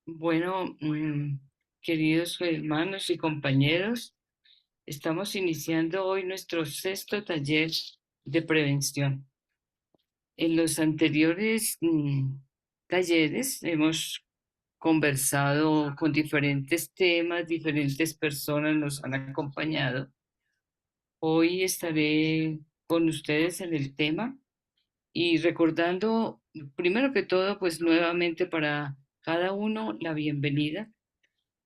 Bueno, queridos hermanos y compañeros, estamos iniciando hoy nuestro sexto taller de prevención. En los anteriores talleres hemos conversado con diferentes temas, diferentes personas nos han acompañado. Hoy estaré con ustedes en el tema y recordando, primero que todo, pues nuevamente para cada uno la bienvenida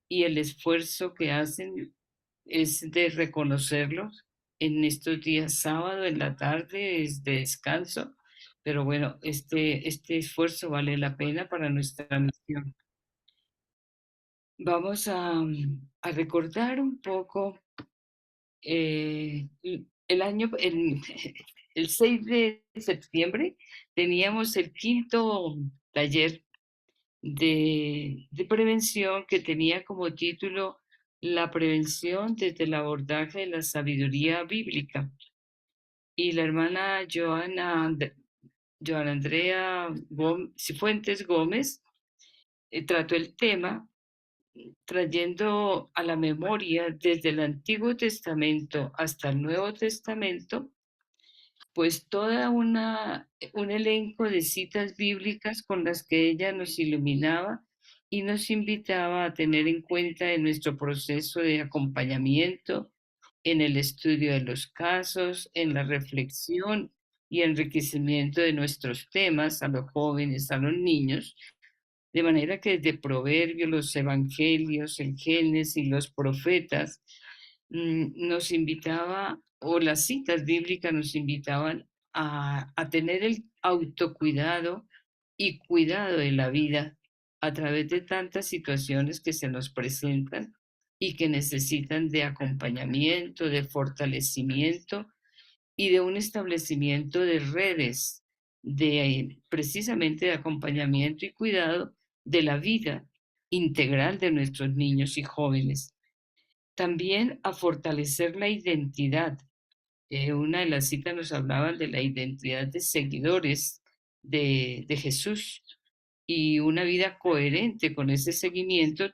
y el esfuerzo que hacen es de reconocerlos en estos días sábado en la tarde es de descanso, pero bueno, este esfuerzo vale la pena para nuestra misión. Vamos a recordar un poco el año, el 6 de septiembre teníamos el quinto taller de prevención que tenía como título La prevención desde el abordaje de la sabiduría bíblica. Y la hermana Joana Andrea Cifuentes Gómez trató el tema trayendo a la memoria desde el Antiguo Testamento hasta el Nuevo Testamento, pues un elenco de citas bíblicas con las que ella nos iluminaba y nos invitaba a tener en cuenta en nuestro proceso de acompañamiento, en el estudio de los casos, en la reflexión y enriquecimiento de nuestros temas a los jóvenes, a los niños, de manera que desde Proverbios, los Evangelios, el Génesis y los profetas nos invitaba, o las citas bíblicas nos invitaban a tener el autocuidado y cuidado de la vida a través de tantas situaciones que se nos presentan y que necesitan de acompañamiento, de fortalecimiento y de un establecimiento de redes de precisamente de acompañamiento y cuidado de la vida integral de nuestros niños y jóvenes. También a fortalecer la identidad. Una de las citas nos hablaba de la identidad de seguidores de Jesús y una vida coherente con ese seguimiento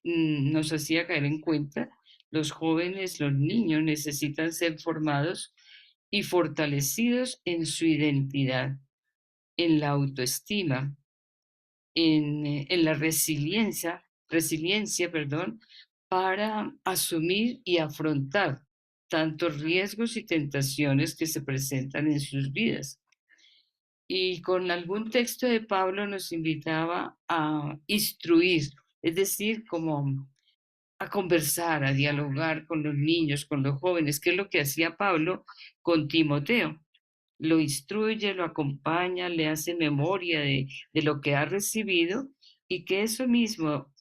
nos hacía caer en cuenta, los jóvenes, los niños necesitan ser formados y fortalecidos en su identidad, en la autoestima, en la resiliencia, perdón, para asumir y afrontar tantos riesgos y tentaciones que se presentan en sus vidas. Y con algún texto de Pablo nos invitaba a instruir, es decir, como a conversar, a dialogar con los niños, con los jóvenes, que es lo que hacía Pablo con Timoteo. Lo instruye, lo acompaña, le hace memoria de lo que ha recibido y que eso mismo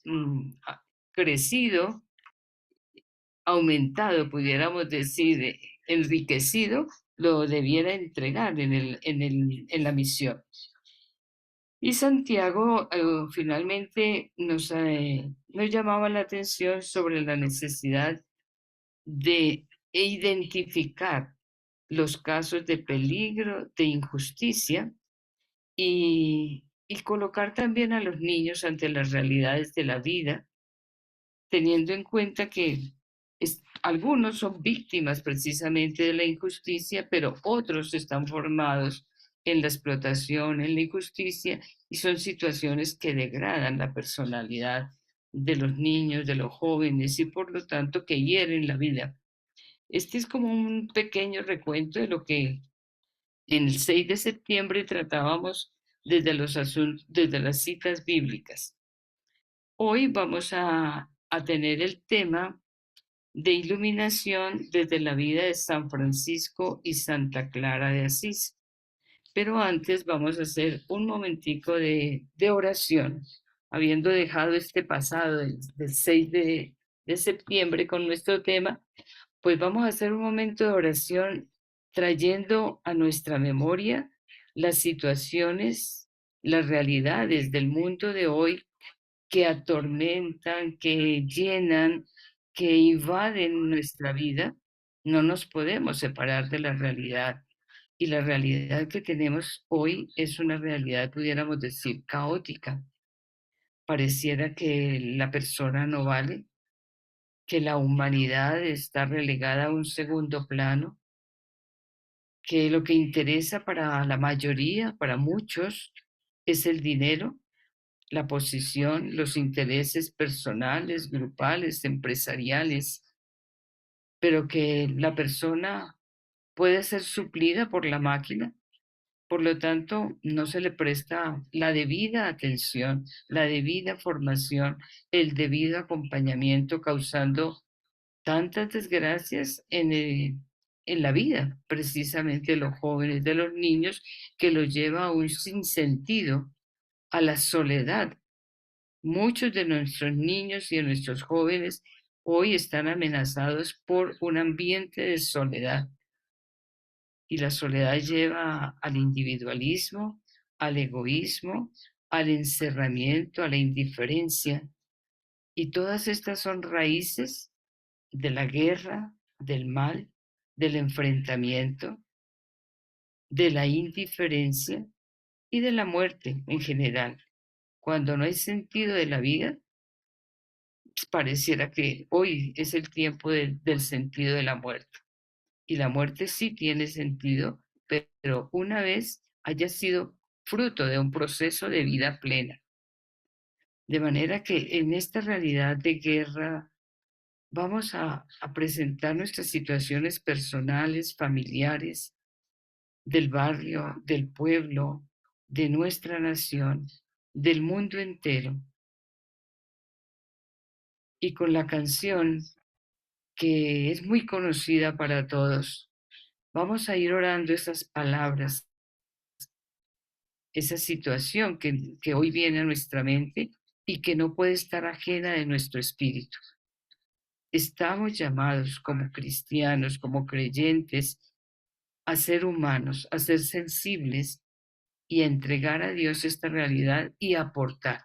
crecido, aumentado, pudiéramos decir, enriquecido, lo debiera entregar en la misión. Y Santiago finalmente nos llamaba la atención sobre la necesidad de identificar los casos de peligro, de injusticia y colocar también a los niños ante las realidades de la vida, teniendo en cuenta que algunos son víctimas precisamente de la injusticia, pero otros están formados en la explotación, en la injusticia, y son situaciones que degradan la personalidad de los niños, de los jóvenes, y por lo tanto que hieren la vida. Este es como un pequeño recuento de lo que en el 6 de septiembre tratábamos desde las citas bíblicas. Hoy vamos a tener el tema de iluminación desde la vida de San Francisco y Santa Clara de Asís. Pero antes vamos a hacer un momentico de oración, habiendo dejado este pasado del 6 de septiembre con nuestro tema, pues vamos a hacer un momento de oración trayendo a nuestra memoria las situaciones, las realidades del mundo de hoy que atormentan, que llenan, que invaden nuestra vida. No nos podemos separar de la realidad. Y la realidad que tenemos hoy es una realidad, pudiéramos decir, caótica. pareciera que la persona no vale, que la humanidad está relegada a un segundo plano, que lo que interesa para la mayoría, para muchos, es el dinero, la posición, los intereses personales, grupales, empresariales, pero que la persona puede ser suplida por la máquina. Por lo tanto, no se le presta la debida atención, la debida formación, el debido acompañamiento, causando tantas desgracias en la vida, precisamente de los jóvenes, de los niños, que los lleva a un sinsentido, a la soledad. Muchos de nuestros niños y de nuestros jóvenes hoy están amenazados por un ambiente de soledad, y la soledad lleva al individualismo, al egoísmo, al encerramiento, a la indiferencia. Y todas estas son raíces de la guerra, del mal, del enfrentamiento, de la indiferencia y de la muerte en general. Cuando no hay sentido de la vida, pues pareciera que hoy es el tiempo del sentido de la muerte. Y la muerte sí tiene sentido, pero una vez haya sido fruto de un proceso de vida plena. De manera que en esta realidad de guerra vamos a presentar nuestras situaciones personales, familiares, del barrio, del pueblo, de nuestra nación, del mundo entero. Y con la canción, que es muy conocida para todos, vamos a ir orando esas palabras, esa situación que hoy viene a nuestra mente y que no puede estar ajena de nuestro espíritu. Estamos llamados como cristianos, como creyentes, a ser humanos, a ser sensibles y a entregar a Dios esta realidad y aportar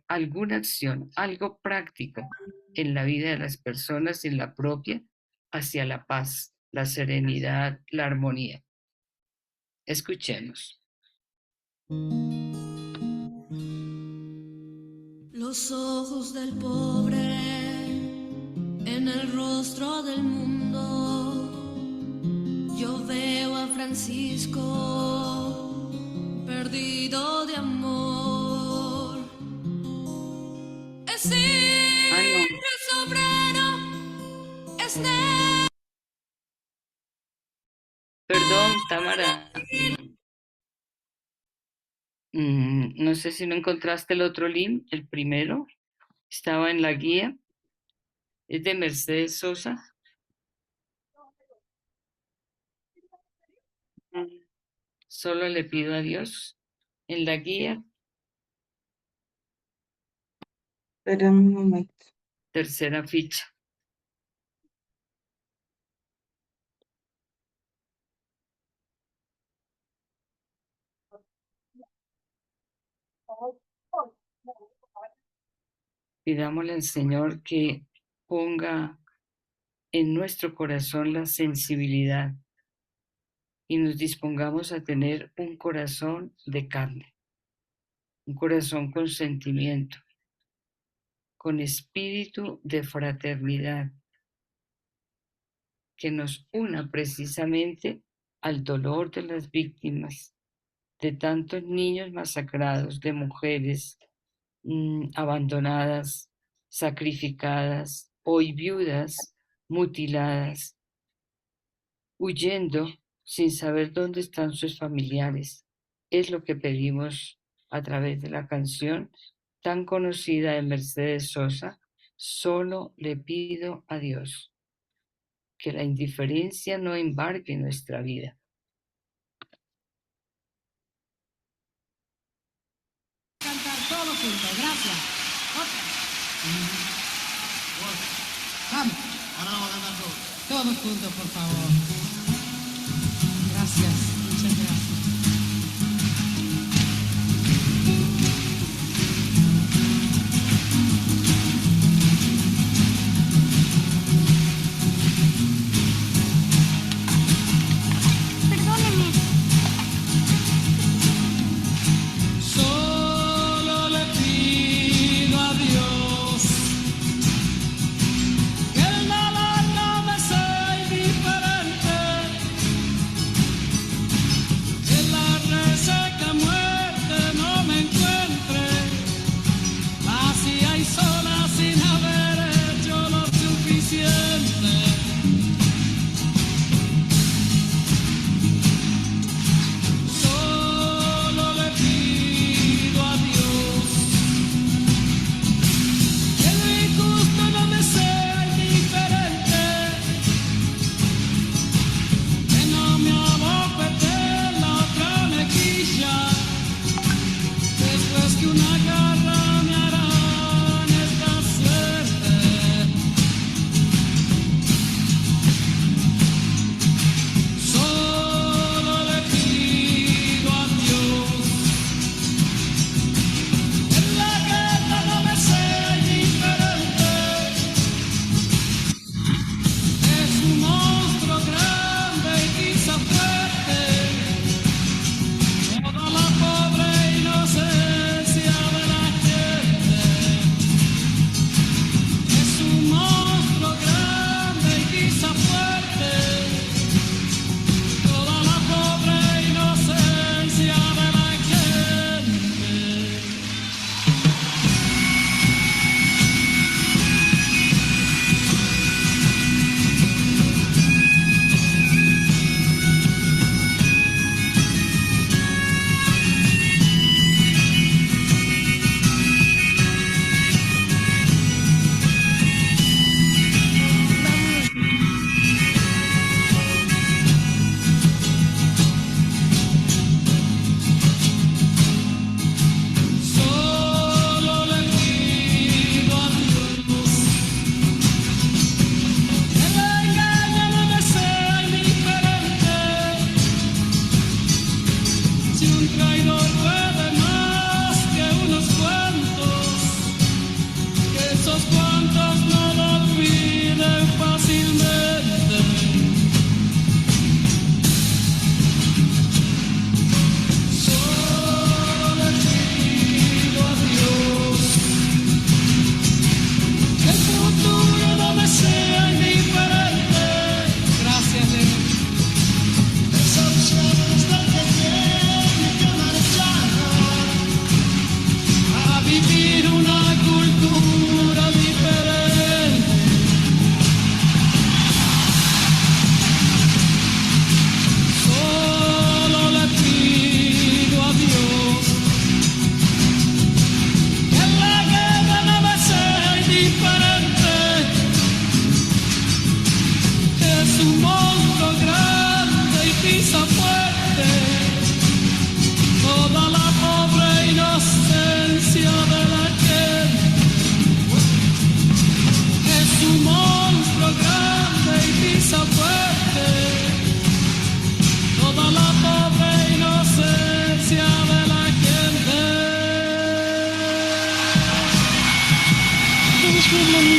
alguna acción, algo práctico en la vida de las personas, en la propia, hacia la paz, la serenidad, la armonía. Escuchemos. Los ojos del pobre en el rostro del mundo. Yo veo a Francisco perdido de amor. Es el sombrero, es negro. Perdón, Tamara. No sé si no encontraste el otro link, el primero. Estaba en la guía. Es de Mercedes Sosa. Solo le pido a Dios. En la guía, Espera un momento. tercera ficha. Pidámosle al Señor que ponga en nuestro corazón la sensibilidad y nos dispongamos a tener un corazón de carne, un corazón con sentimiento, con espíritu de fraternidad, que nos una precisamente al dolor de las víctimas, de tantos niños masacrados, de mujeres abandonadas, sacrificadas, hoy viudas, mutiladas, huyendo sin saber dónde están sus familiares. Es lo que pedimos a través de la canción tan conocida de Mercedes Sosa, Solo le pido a Dios, que la indiferencia no embargue nuestra vida. Cantar todos juntos, gracias. Otra. Vamos. Ahora lo vamos a cantar todos. Todos juntos, por favor. Gracias, muchas gracias. Solo le pido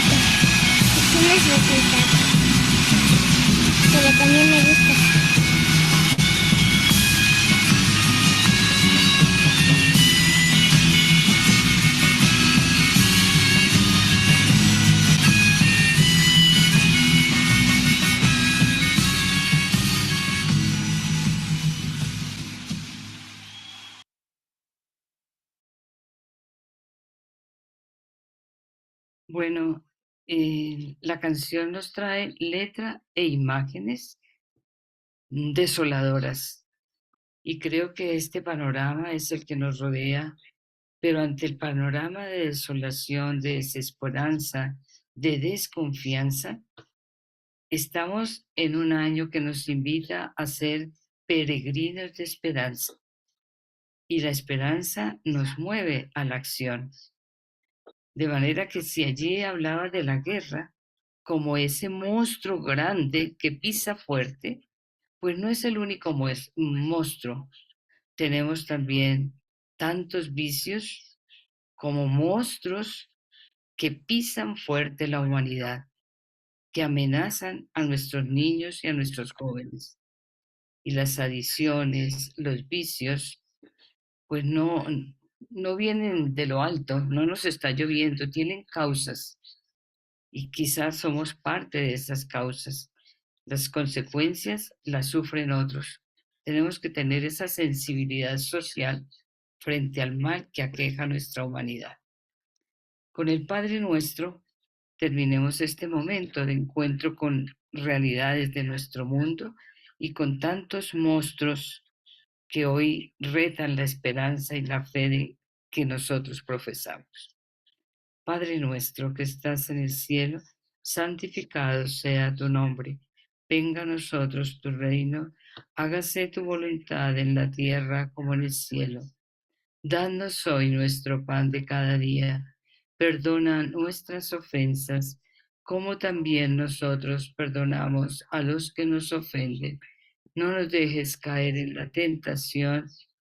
bonito. Es unas rositas. Pero también me gusta. Bueno, la canción nos trae letra e imágenes desoladoras. Y creo que este panorama es el que nos rodea, pero ante el panorama de desolación, de desesperanza, de desconfianza, estamos en un año que nos invita a ser peregrinos de esperanza. Y la esperanza nos mueve a la acción. De manera que si allí hablaba de la guerra como ese monstruo grande que pisa fuerte, pues no es el único monstruo. Tenemos también tantos vicios como monstruos que pisan fuerte la humanidad, que amenazan a nuestros niños y a nuestros jóvenes. Y las adicciones, los vicios, pues no vienen de lo alto, no nos está lloviendo, tienen causas y quizás somos parte de esas causas. Las consecuencias las sufren otros. Tenemos que tener esa sensibilidad social frente al mal que aqueja a nuestra humanidad. Con el Padre Nuestro terminemos este momento de encuentro con realidades de nuestro mundo y con tantos monstruos que hoy retan la esperanza y la fe que nosotros profesamos. Padre nuestro que estás en el cielo, santificado sea tu nombre. Venga a nosotros tu reino, hágase tu voluntad en la tierra como en el cielo. Danos hoy nuestro pan de cada día. Perdona nuestras ofensas, como también nosotros perdonamos a los que nos ofenden. No nos dejes caer en la tentación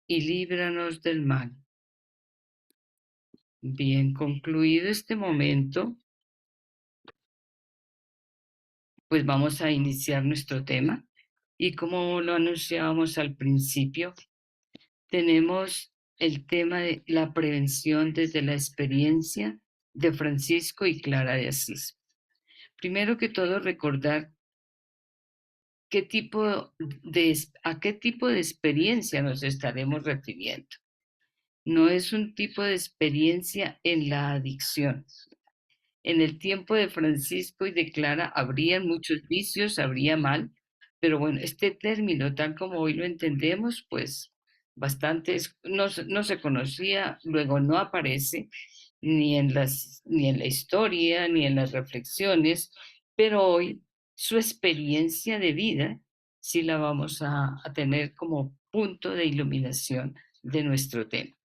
y líbranos del mal. Bien, concluido este momento, pues vamos a iniciar nuestro tema. Y como lo anunciábamos al principio, tenemos el tema de la prevención desde la experiencia de Francisco y Clara de Asís. Primero que todo, recordar a qué tipo de experiencia nos estaremos refiriendo. No es un tipo de experiencia en la adicción. En el tiempo de Francisco y de Clara habría muchos vicios, habría mal, pero bueno, este término, tal como hoy lo entendemos, pues bastante no se conocía, luego no aparece ni en la historia, ni en las reflexiones, pero hoy su experiencia de vida sí la vamos a tener como punto de iluminación de nuestro tema.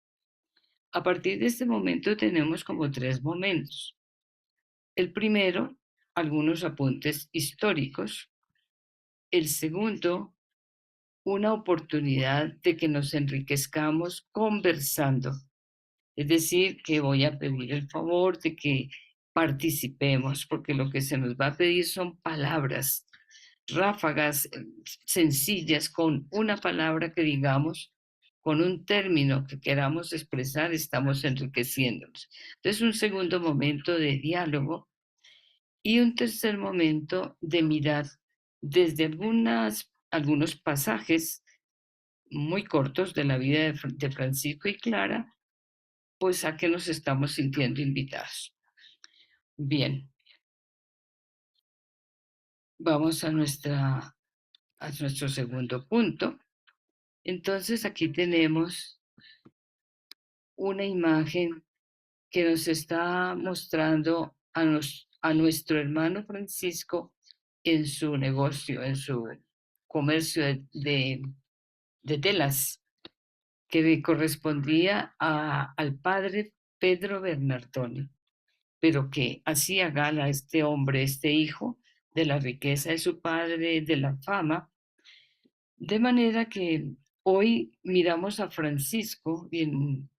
A partir de este momento tenemos como tres momentos. El primero, algunos apuntes históricos. El segundo, una oportunidad de que nos enriquezcamos conversando. Es decir, que voy a pedir el favor de que participemos, porque lo que se nos va a pedir son palabras, ráfagas sencillas, con una palabra que digamos, con un término que queramos expresar, estamos enriqueciéndonos. Entonces, un segundo momento de diálogo. Y un tercer momento de mirar desde algunos pasajes muy cortos de la vida de Francisco y Clara, pues a qué nos estamos sintiendo invitados. Bien, vamos a nuestro segundo punto. Entonces aquí tenemos una imagen que nos está mostrando a nuestro hermano Francisco en su negocio, en su comercio de telas, que correspondía al padre Pedro Bernardoni, pero que hacía gala este hombre, este hijo, de la riqueza de su padre, de la fama, de manera que hoy miramos a Francisco y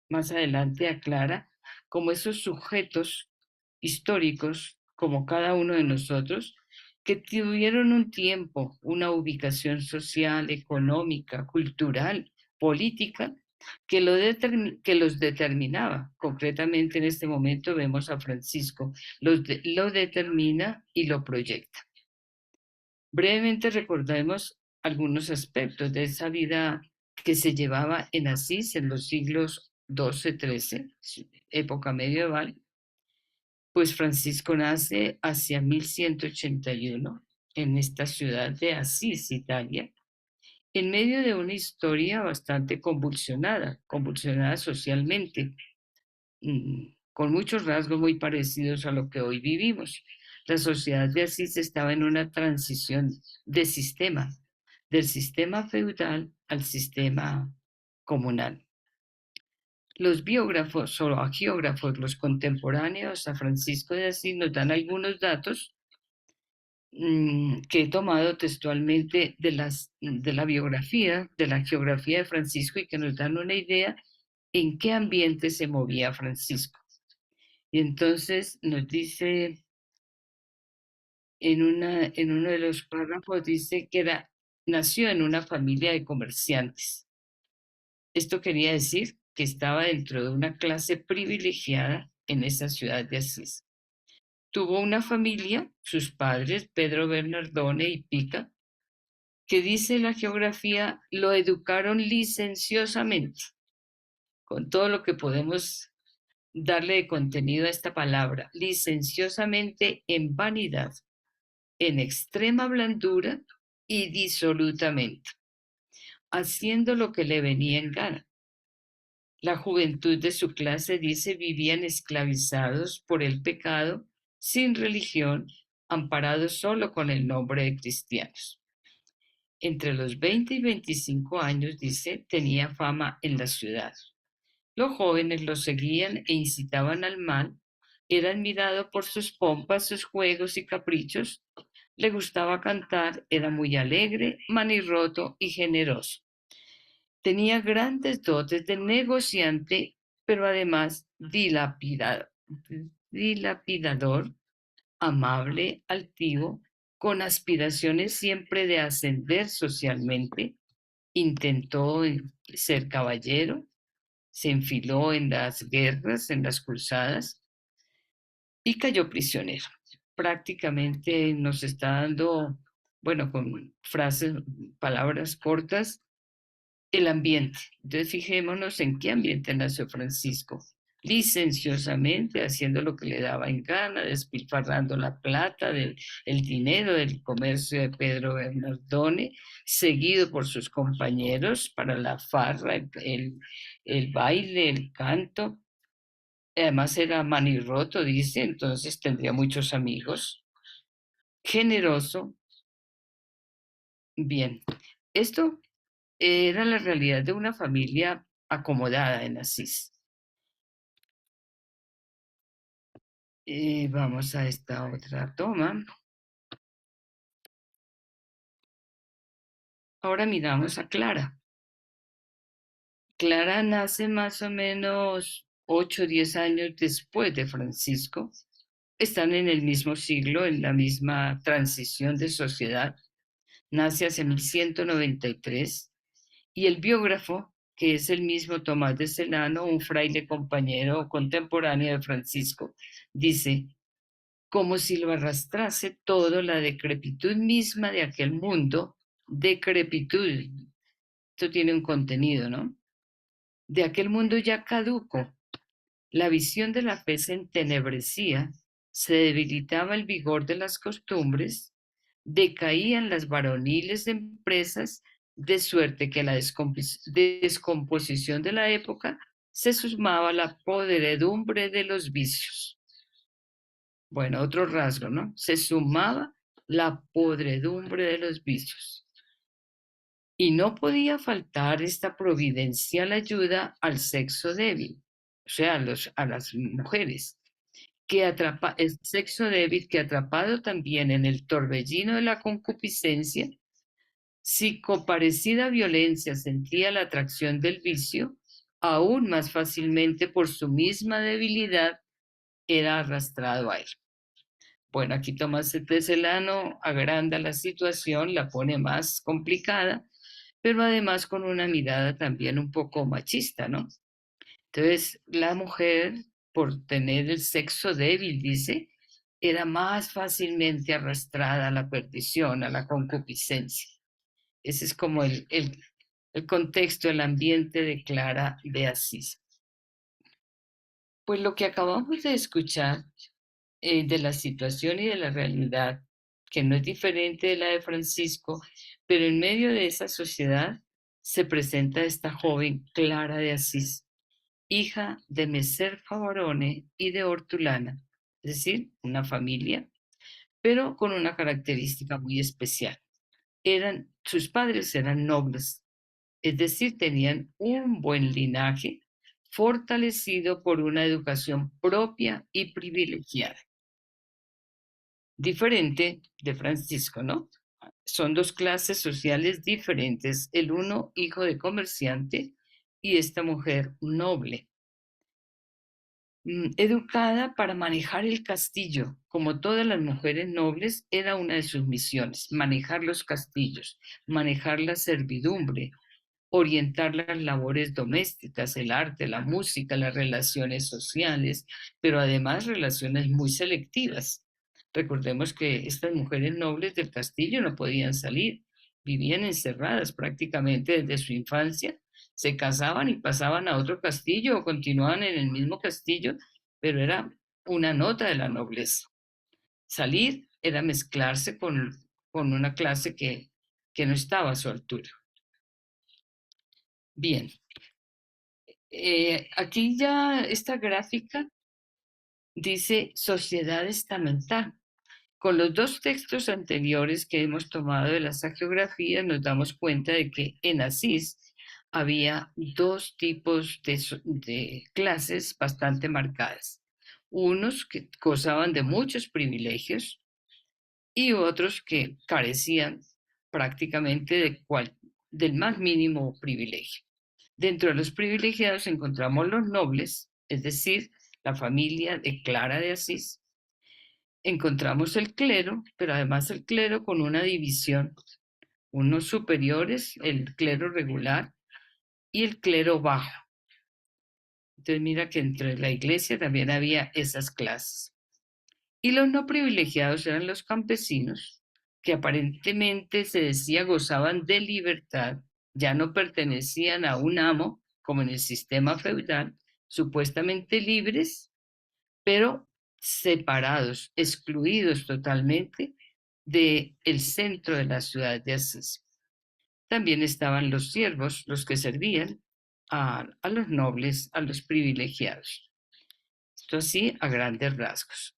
más adelante a Clara como esos sujetos históricos como cada uno de nosotros, que tuvieron un tiempo, una ubicación social, económica, cultural, política, que los determinaba. Concretamente en este momento vemos a Francisco, lo determina y lo proyecta. Brevemente recordemos algunos aspectos de esa vida que se llevaba en Asís en los siglos XII-XIII, época medieval. Pues Francisco nace hacia 1181 en esta ciudad de Asís, Italia, en medio de una historia bastante convulsionada socialmente, con muchos rasgos muy parecidos a lo que hoy vivimos. La sociedad de Asís estaba en una transición de sistema, del sistema feudal al sistema comunal. Los biógrafos o agiógrafos, los contemporáneos a Francisco de Asís, nos dan algunos datos que he tomado textualmente de la biografía, de la geografía de Francisco y que nos dan una idea en qué ambiente se movía Francisco. Y entonces nos dice, en uno de los párrafos dice que nació en una familia de comerciantes. Esto quería decir que estaba dentro de una clase privilegiada en esa ciudad de Asís. Tuvo una familia, sus padres, Pedro Bernardone y Pica, que dice la geografía, lo educaron licenciosamente, con todo lo que podemos darle de contenido a esta palabra, licenciosamente en vanidad, en extrema blandura y disolutamente, haciendo lo que le venía en gana. La juventud de su clase, dice, vivían esclavizados por el pecado, sin religión, amparados solo con el nombre de cristianos. Entre los 20 y 25 años, dice, tenía fama en la ciudad. Los jóvenes lo seguían e incitaban al mal. Era admirado por sus pompas, sus juegos y caprichos. Le gustaba cantar, era muy alegre, manirroto y generoso. Tenía grandes dotes de negociante, pero además dilapidador, amable, altivo, con aspiraciones siempre de ascender socialmente. Intentó ser caballero, se enfiló en las guerras, en las cruzadas y cayó prisionero. Prácticamente nos está dando, bueno, con frases, palabras cortas, el ambiente. Entonces fijémonos en qué ambiente nació Francisco. Licenciosamente, haciendo lo que le daba en gana, despilfarrando la plata, el dinero del comercio de Pedro Bernardone, seguido por sus compañeros para la farra, el baile, el canto. Además era manirroto, dice, entonces tendría muchos amigos. Generoso. Bien, esto era la realidad de una familia acomodada en Asís. Vamos a esta otra toma. Ahora miramos a Clara. Clara nace más o menos 8 o 10 años después de Francisco. Están en el mismo siglo, en la misma transición de sociedad. Nace hacia 1193 y el biógrafo, que es el mismo Tomás de Celano, un fraile compañero contemporáneo de Francisco, dice, como si lo arrastrase todo la decrepitud misma de aquel mundo, decrepitud, esto tiene un contenido, ¿no? De aquel mundo ya caduco, la visión de la fe se entenebrecía, se debilitaba el vigor de las costumbres, decaían las varoniles empresas, de suerte que a la descomposición de la época se sumaba la podredumbre de los vicios. Bueno, otro rasgo, ¿no? Se sumaba la podredumbre de los vicios. Y no podía faltar esta providencial ayuda al sexo débil, o sea, a las mujeres, el sexo débil que atrapado también en el torbellino de la concupiscencia, si con parecida violencia sentía la atracción del vicio, aún más fácilmente por su misma debilidad era arrastrado a él. Bueno, aquí Tomás de Celano agranda la situación, la pone más complicada, pero además con una mirada también un poco machista, ¿no? Entonces, la mujer, por tener el sexo débil, dice, era más fácilmente arrastrada a la perdición, a la concupiscencia. Ese es como el contexto, el ambiente de Clara de Asís. Pues lo que acabamos de escuchar de la situación y de la realidad, que no es diferente de la de Francisco, pero en medio de esa sociedad se presenta esta joven Clara de Asís, hija de Messer Favarone y de Hortulana, es decir, una familia, pero con una característica muy especial. Sus padres eran nobles, es decir, tenían un buen linaje fortalecido por una educación propia y privilegiada. Diferente de Francisco, ¿no? Son dos clases sociales diferentes, el uno hijo de comerciante y esta mujer noble. Educada para manejar el castillo, como todas las mujeres nobles, era una de sus misiones, manejar los castillos, manejar la servidumbre, orientar las labores domésticas, el arte, la música, las relaciones sociales, pero además relaciones muy selectivas. Recordemos que estas mujeres nobles del castillo no podían salir, vivían encerradas prácticamente desde su infancia, se casaban y pasaban a otro castillo o continuaban en el mismo castillo, pero era una nota de la nobleza. Salir era mezclarse con una clase que no estaba a su altura. Bien, aquí ya esta gráfica dice sociedad estamental. Con los dos textos anteriores que hemos tomado de las hagiografías nos damos cuenta de que en Asís había dos tipos de clases bastante marcadas. Unos que gozaban de muchos privilegios y otros que carecían prácticamente del más mínimo privilegio. Dentro de los privilegiados encontramos los nobles, es decir, la familia de Clara de Asís. Encontramos el clero, pero además el clero con una división, unos superiores, el clero regular y el clero bajo. Entonces mira que entre la iglesia también había esas clases. Y los no privilegiados eran los campesinos, que aparentemente se decía gozaban de libertad, ya no pertenecían a un amo, como en el sistema feudal, supuestamente libres, pero separados, excluidos totalmente del centro de la ciudad de Asís. También estaban los siervos, los que servían a los nobles, a los privilegiados. Esto así a grandes rasgos.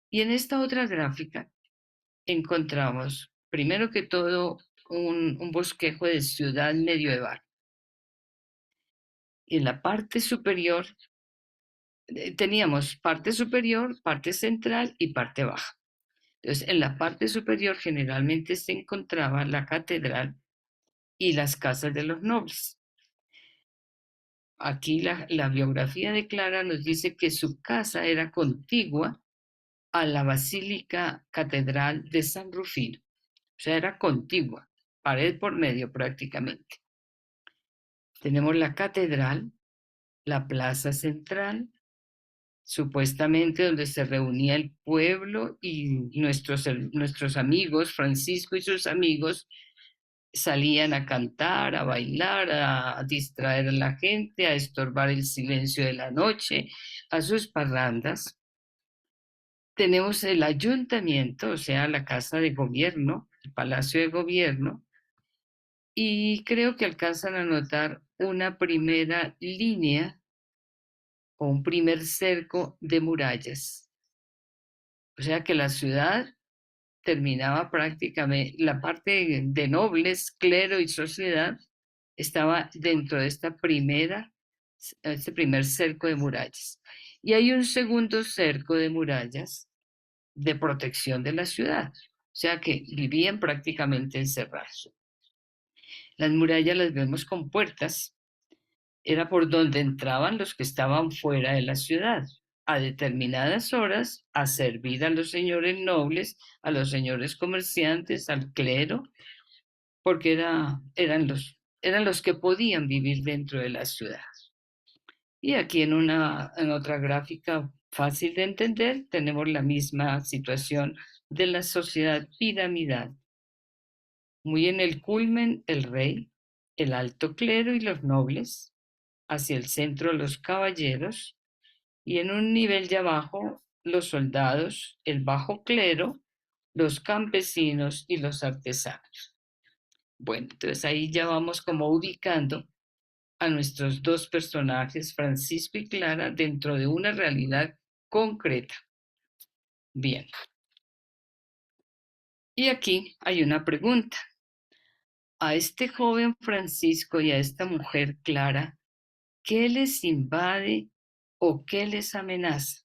Y en esta otra gráfica encontramos, primero que todo, un bosquejo de ciudad medieval. Y en la parte superior teníamos parte superior, parte central y parte baja. Entonces, en la parte superior generalmente se encontraba la catedral y las casas de los nobles. Aquí la biografía de Clara nos dice que su casa era contigua a la Basílica Catedral de San Rufino. O sea, era contigua, pared por medio prácticamente. Tenemos la catedral, la plaza central, supuestamente donde se reunía el pueblo y nuestros amigos, Francisco y sus amigos, salían a cantar, a bailar, a distraer a la gente, a estorbar el silencio de la noche, a sus parrandas. Tenemos el ayuntamiento, o sea, la casa de gobierno, el palacio de gobierno, y creo que alcanzan a notar una primera línea o un primer cerco de murallas. O sea que la ciudad terminaba prácticamente, la parte de nobles, clero y sociedad estaba dentro de este primer cerco de murallas. Y hay un segundo cerco de murallas de protección de la ciudad, o sea que vivían prácticamente encerrados. Las murallas las vemos con puertas, era por donde entraban los que estaban fuera de la ciudad. a determinadas horas a servir a los señores nobles, a los señores comerciantes, al clero, porque eran los que podían vivir dentro de la ciudad. Y aquí en otra gráfica fácil de entender tenemos la misma situación de la sociedad piramidal. Muy en el culmen el rey, el alto clero y los nobles, hacia el centro los caballeros, y en un nivel de abajo los soldados, el bajo clero, los campesinos y los artesanos. Bueno, entonces ahí ya vamos como ubicando a nuestros dos personajes, Francisco y Clara, dentro de una realidad concreta. Bien. Y aquí hay una pregunta. A este joven Francisco y a esta mujer Clara, ¿qué les invade o qué les amenaza?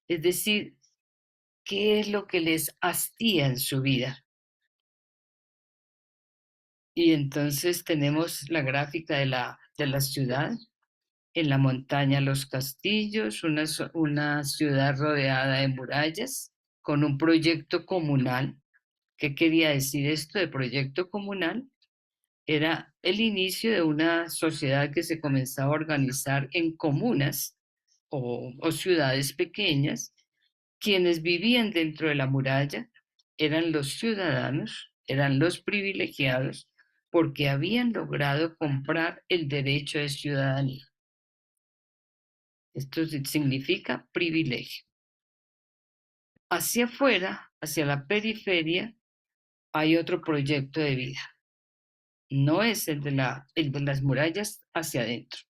Es decir, ¿qué es lo que les hastía en su vida? Y entonces tenemos la gráfica de la ciudad. En la montaña los castillos, una ciudad rodeada de murallas, con un proyecto comunal. ¿Qué quería decir esto de proyecto comunal? Era el inicio de una sociedad que se comenzaba a organizar en comunas o ciudades pequeñas. Quienes vivían dentro de la muralla eran los ciudadanos, eran los privilegiados, porque habían logrado comprar el derecho de ciudadanía. Esto significa privilegio. Hacia afuera, hacia la periferia, hay otro proyecto de vida. No es el de las murallas hacia adentro.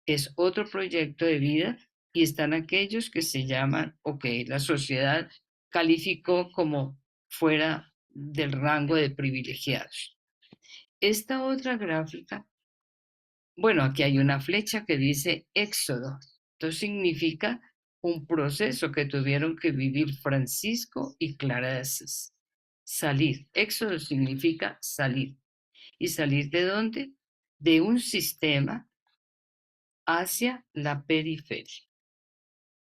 Es otro proyecto de vida y están aquellos que se llaman, o que la sociedad calificó como fuera del rango de privilegiados. Esta otra gráfica, bueno, aquí hay una flecha que dice éxodo. Esto significa un proceso que tuvieron que vivir Francisco y Clara de Asís. Salir. Éxodo significa salir. ¿Y salir de dónde? De un sistema hacia la periferia.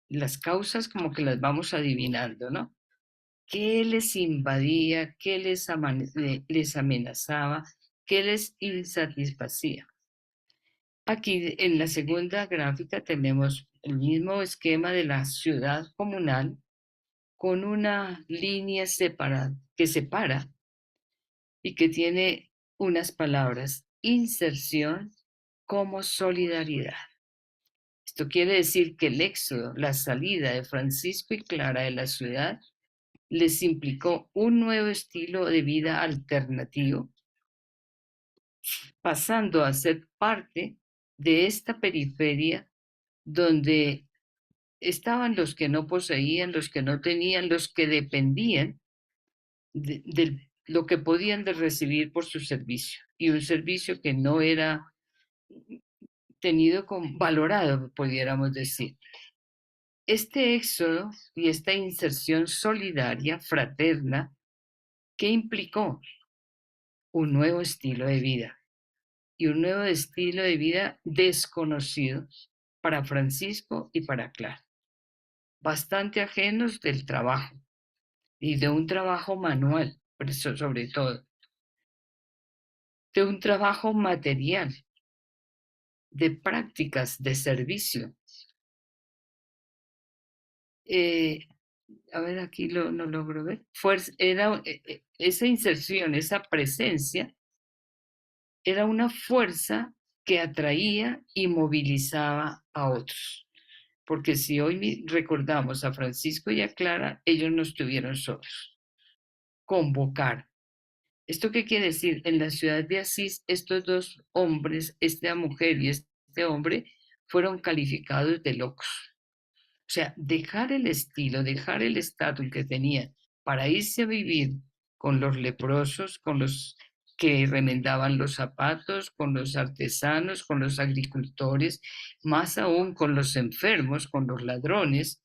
Las causas como que las vamos adivinando, ¿no? ¿Qué les invadía? ¿Qué les amenazaba? ¿Qué les insatisfacía? Aquí en la segunda gráfica tenemos el mismo esquema de la ciudad comunal con una línea que separa y que tiene unas palabras, inserción como solidaridad. Esto quiere decir que el éxodo, la salida de Francisco y Clara de la ciudad, les implicó un nuevo estilo de vida alternativo, pasando a ser parte de esta periferia donde estaban los que no poseían, los que no tenían, los que dependían de lo que podían de recibir por su servicio, y un servicio que no era tenido como valorado, pudiéramos decir. Este éxodo y esta inserción solidaria, fraterna, ¿qué implicó? Un nuevo estilo de vida, y un nuevo estilo de vida desconocido para Francisco y para Clara, bastante ajenos del trabajo, y de un trabajo manual, sobre todo, de un trabajo material, de prácticas de servicio. A ver, aquí no logro ver. Esa inserción, esa presencia, era una fuerza que atraía y movilizaba a otros. Porque si hoy recordamos a Francisco y a Clara, ellos no estuvieron solos. Convocar. ¿Esto qué quiere decir? En la ciudad de Asís, estos dos hombres, esta mujer y este hombre, fueron calificados de locos. O sea, dejar el estilo, dejar el estatus que tenían para irse a vivir con los leprosos, con los que remendaban los zapatos, con los artesanos, con los agricultores, más aún con los enfermos, con los ladrones,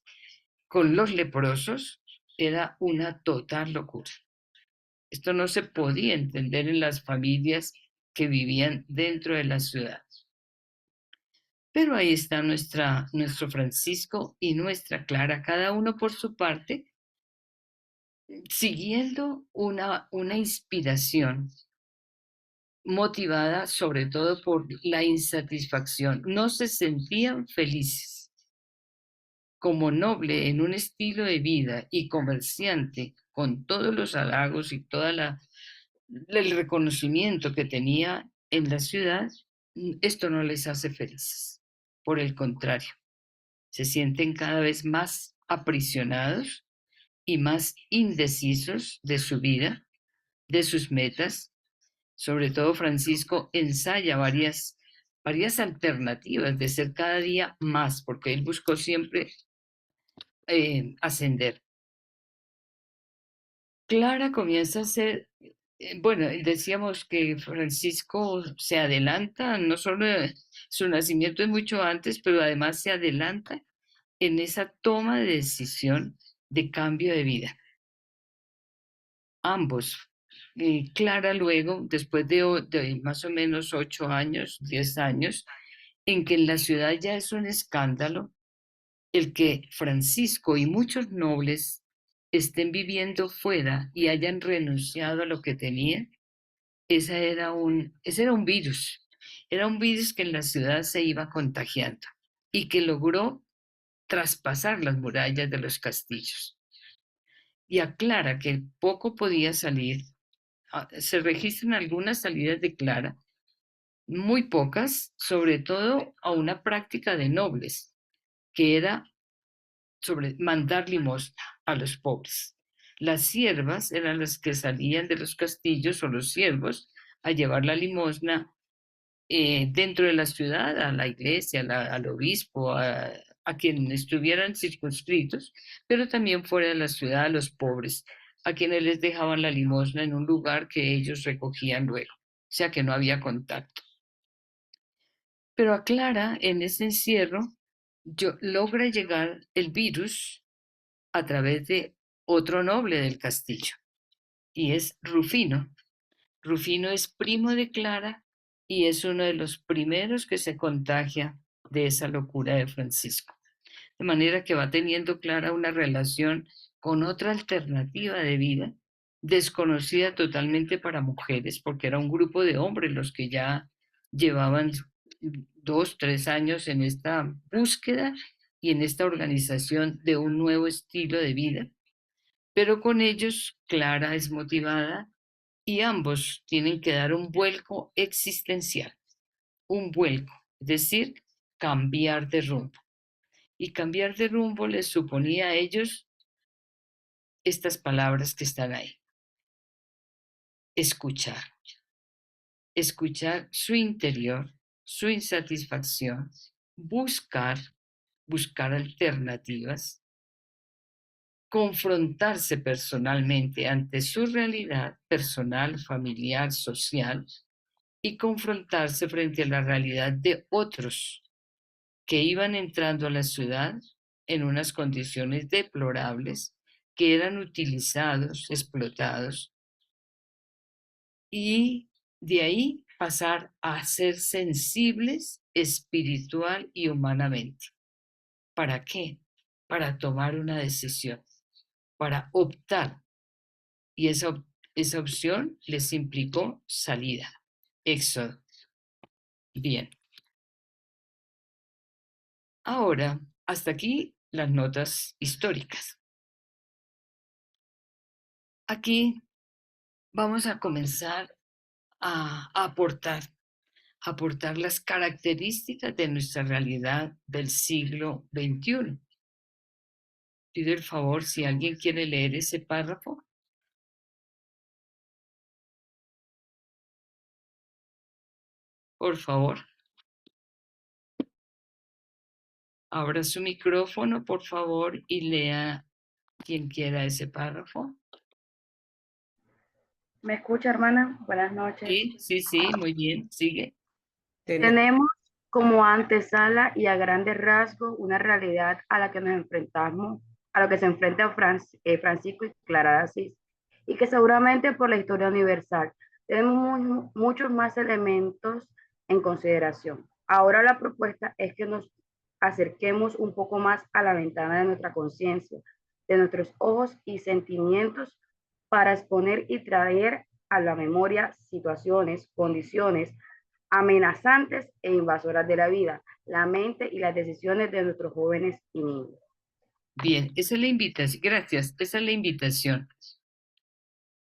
con los leprosos, era una total locura. Esto no se podía entender en las familias que vivían dentro de la ciudad. Pero ahí está nuestro Francisco y nuestra Clara, cada uno por su parte, siguiendo una inspiración motivada sobre todo por la insatisfacción. No se sentían felices. Como noble en un estilo de vida y comerciante con todos los halagos y todo el reconocimiento que tenía en la ciudad, esto no les hace felices. Por el contrario, se sienten cada vez más aprisionados y más indecisos de su vida, de sus metas. Sobre todo Francisco ensaya varias alternativas de ser cada día más, porque él buscó siempre ascender. Clara comienza a ser, bueno, decíamos que Francisco se adelanta, no solo su nacimiento es mucho antes, pero además se adelanta en esa toma de decisión de cambio de vida. Ambos. Clara luego, después de más o menos 8 años, 10 años, en que en la ciudad ya es un escándalo el que Francisco y muchos nobles estén viviendo fuera y hayan renunciado a lo que tenían, ese era un virus. Era un virus que en la ciudad se iba contagiando y que logró traspasar las murallas de los castillos. Y aclara que poco podía salir. Se registran algunas salidas de Clara, muy pocas, sobre todo a una práctica de nobles, que era sobre mandar limosna a los pobres. Las siervas eran las que salían de los castillos o los siervos a llevar la limosna dentro de la ciudad, a la iglesia, al obispo, a quienes estuvieran circunscritos, pero también fuera de la ciudad a los pobres, a quienes les dejaban la limosna en un lugar que ellos recogían luego, o sea que no había contacto. Pero a Clara, en ese encierro, logra llegar el virus a través de otro noble del castillo, y es Rufino. Rufino es primo de Clara y es uno de los primeros que se contagia de esa locura de Francisco. De manera que va teniendo Clara una relación con otra alternativa de vida, desconocida totalmente para mujeres, porque era un grupo de hombres los que ya llevaban 2, 3 años en esta búsqueda y en esta organización de un nuevo estilo de vida. Pero con ellos Clara es motivada y ambos tienen que dar un vuelco existencial, un vuelco, es decir, cambiar de rumbo. Y cambiar de rumbo les suponía a ellos estas palabras que están ahí. Escuchar. Escuchar su interior, su insatisfacción, buscar alternativas, confrontarse personalmente ante su realidad personal, familiar, social, y confrontarse frente a la realidad de otros que iban entrando a la ciudad en unas condiciones deplorables, que eran utilizados, explotados, y de ahí pasar a ser sensibles espiritual y humanamente. ¿Para qué? Para tomar una decisión, para optar. Y esa opción les implicó salida, éxodo. Bien. Ahora, hasta aquí las notas históricas. Aquí vamos a comenzar a aportar las características de nuestra realidad del siglo XXI. Pido el favor, si alguien quiere leer ese párrafo. Por favor. Abra su micrófono, por favor, y lea quien quiera ese párrafo. ¿Me escucha, hermana? Buenas noches. Sí, muy bien, sigue. Tenemos como antesala y a grandes rasgos una realidad a la que nos enfrentamos, a lo que se enfrenta Francisco y Clara de Asís, y que seguramente por la historia universal tenemos muchos más elementos en consideración. Ahora la propuesta es que nos acerquemos un poco más a la ventana de nuestra conciencia, de nuestros ojos y sentimientos para exponer y traer a la memoria situaciones, condiciones amenazantes e invasoras de la vida, la mente y las decisiones de nuestros jóvenes y niños. Bien, esa es la invitación. Gracias, esa es la invitación.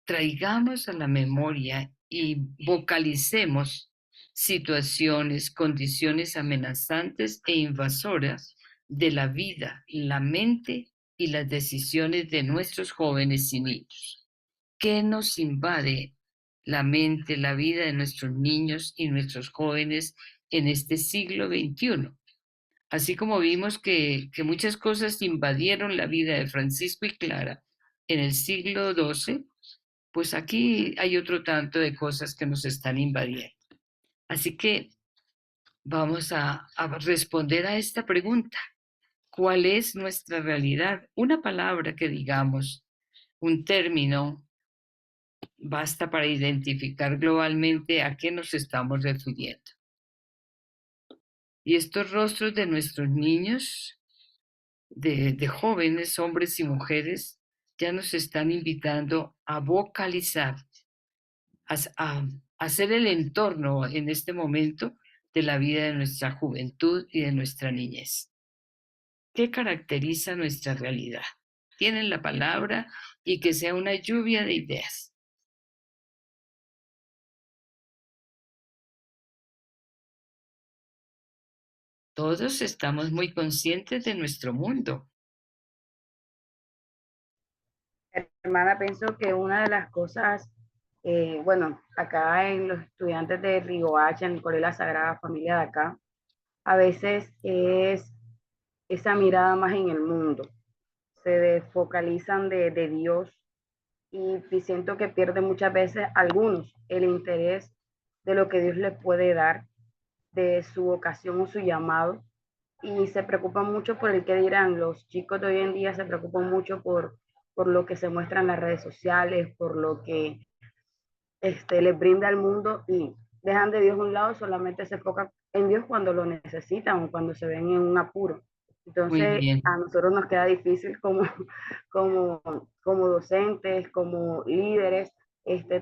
Traigamos a la memoria y vocalicemos situaciones, condiciones amenazantes e invasoras de la vida, la mente y las decisiones de nuestros jóvenes y niños. ¿Qué nos invade la mente, la vida de nuestros niños y nuestros jóvenes en este siglo XXI? Así como vimos que muchas cosas invadieron la vida de Francisco y Clara en el siglo XII, pues aquí hay otro tanto de cosas que nos están invadiendo. Así que vamos a responder a esta pregunta. ¿Cuál es nuestra realidad? Una palabra que digamos, un término, basta para identificar globalmente a qué nos estamos refiriendo. Y estos rostros de nuestros niños, de jóvenes, hombres y mujeres, ya nos están invitando a vocalizar, a ser el entorno en este momento de la vida de nuestra juventud y de nuestra niñez. ¿Qué caracteriza nuestra realidad? Tienen la palabra y que sea una lluvia de ideas. Todos estamos muy conscientes de nuestro mundo. Hermana, pienso que una de las cosas, bueno, acá en los estudiantes de Riohacha, en el Colegio de la Sagrada Familia de acá, a veces es esa mirada más en el mundo. Se desfocalizan de Dios y siento que pierden muchas veces algunos el interés de lo que Dios les puede dar, de su vocación o su llamado, y se preocupan mucho por el que dirán. Los chicos de hoy en día se preocupan mucho por lo que se muestra en las redes sociales, por lo que les brinda el mundo, y dejan de Dios a un lado, solamente se enfocan en Dios cuando lo necesitan o cuando se ven en un apuro. Muy Entonces, bien. a nosotros nos queda difícil como docentes, como líderes,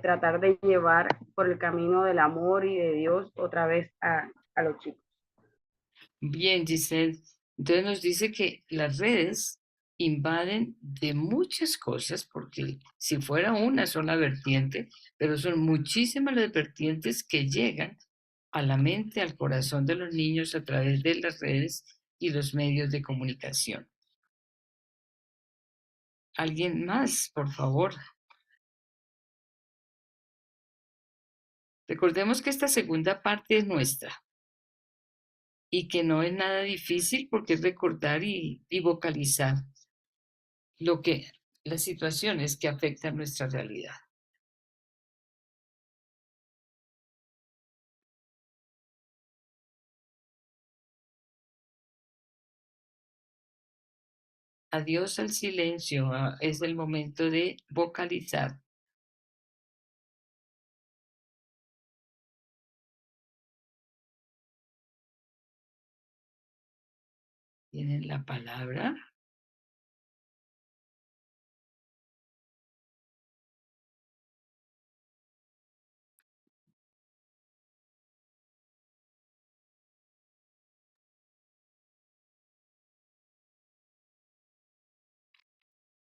tratar de llevar por el camino del amor y de Dios otra vez a los chicos. Bien, Giselle. Entonces nos dice que las redes invaden de muchas cosas, porque si fuera una sola vertiente, pero son muchísimas las vertientes que llegan a la mente, al corazón de los niños a través de las redes y los medios de comunicación. ¿Alguien más, por favor? Recordemos que esta segunda parte es nuestra y que no es nada difícil porque es recordar y vocalizar las situaciones que afectan nuestra realidad. Adiós al silencio, es el momento de vocalizar. ¿Tienen la palabra?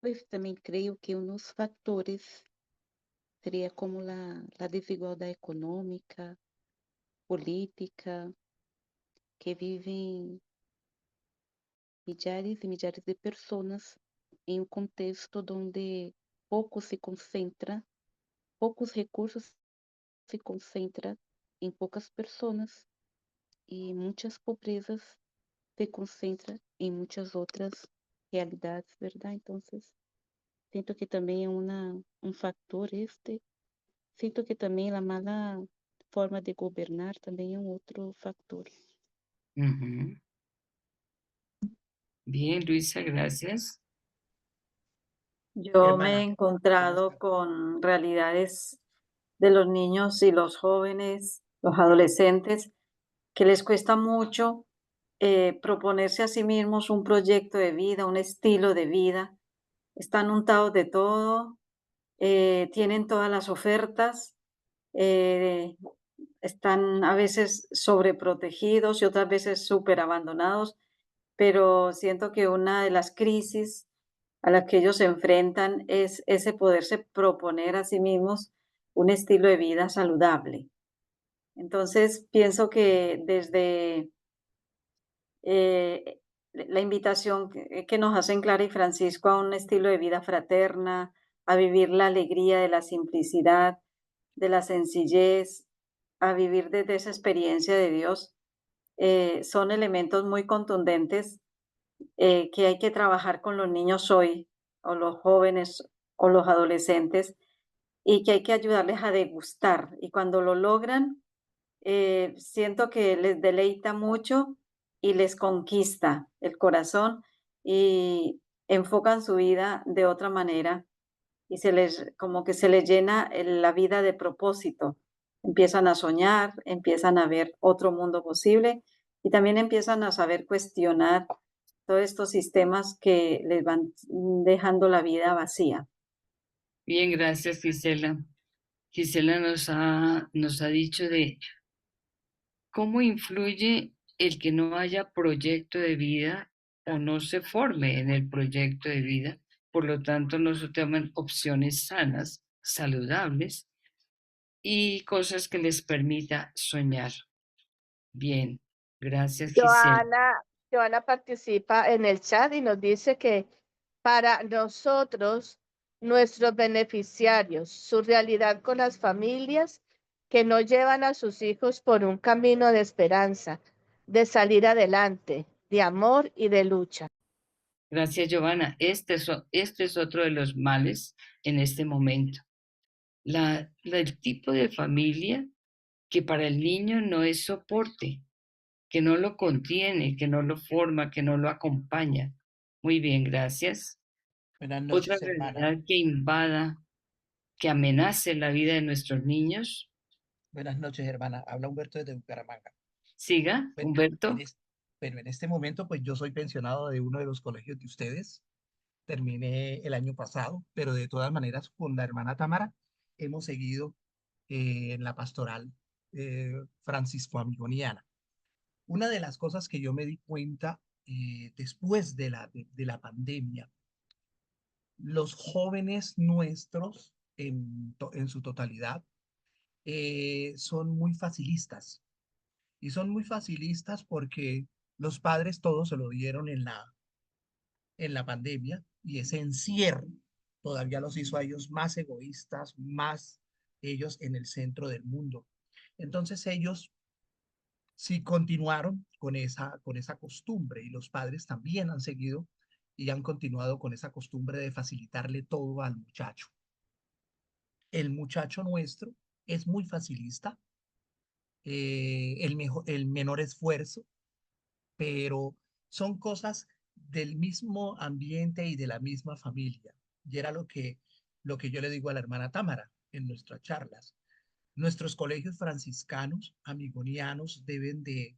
Pues também creio que um dos fatores seria como a desigualdade econômica, política, que vivem milhares e milhares de pessoas em um contexto onde pouco se concentra, poucos recursos se concentra em poucas pessoas e muitas pobrezas se concentra em muitas outras realidades, verdade? Então, sinto que também é um fator sinto que também a mala forma de governar também é um outro fator. Ujú. Bien, Luisa, gracias. Yo me he encontrado con realidades de los niños y los jóvenes, los adolescentes, que les cuesta mucho proponerse a sí mismos un proyecto de vida, un estilo de vida. Están untados de todo, tienen todas las ofertas, eh, están a veces sobreprotegidos y otras veces súper abandonados, pero siento que una de las crisis a las que ellos se enfrentan es ese poderse proponer a sí mismos un estilo de vida saludable. Entonces, pienso que desde la invitación que nos hacen Clara y Francisco a un estilo de vida fraterna, a vivir la alegría de la simplicidad, de la sencillez, a vivir desde esa experiencia de Dios, son elementos muy contundentes que hay que trabajar con los niños hoy, o los jóvenes, o los adolescentes, y que hay que ayudarles a degustar. Y cuando lo logran, siento que les deleita mucho y les conquista el corazón y enfocan su vida de otra manera y como que se les llena la vida de propósito. Empiezan a soñar, empiezan a ver otro mundo posible y también empiezan a saber cuestionar todos estos sistemas que les van dejando la vida vacía. Bien, gracias, Gisela. Gisela nos ha dicho de cómo influye el que no haya proyecto de vida o no se forme en el proyecto de vida. Por lo tanto, no se toman opciones sanas, saludables y cosas que les permita soñar. Bien, gracias, Gisela. Joana participa en el chat y nos dice que para nosotros, nuestros beneficiarios, su realidad con las familias que no llevan a sus hijos por un camino de esperanza, de salir adelante, de amor y de lucha. Gracias, Giovanna. Este es otro de los males en este momento. El tipo de familia que para el niño no es soporte, que no lo contiene, que no lo forma, que no lo acompaña. Muy bien, gracias. Buenas Otra noches, hermana. realidad que invada, que amenace la vida de nuestros niños. Buenas noches, hermana. Habla Humberto desde Bucaramanga. Siga, Bueno, Humberto. en este momento, pues yo soy pensionado de uno de los colegios de ustedes. Terminé el año pasado, pero de todas maneras, con la hermana Tamara hemos seguido en la pastoral francisco-amigoniana. Una de las cosas que yo me di cuenta después de la pandemia, los jóvenes nuestros en su totalidad son muy facilistas. Y son muy facilistas porque los padres todos se lo dieron en la pandemia y ese encierro todavía los hizo a ellos más egoístas, más ellos en el centro del mundo. Entonces ellos sí continuaron con esa costumbre y los padres también han seguido y han continuado con esa costumbre de facilitarle todo al muchacho. El muchacho nuestro es muy facilista, el menor esfuerzo, pero son cosas del mismo ambiente y de la misma familia. Y era lo que yo le digo a la hermana Támara en nuestras charlas. Nuestros colegios franciscanos, amigonianos, deben de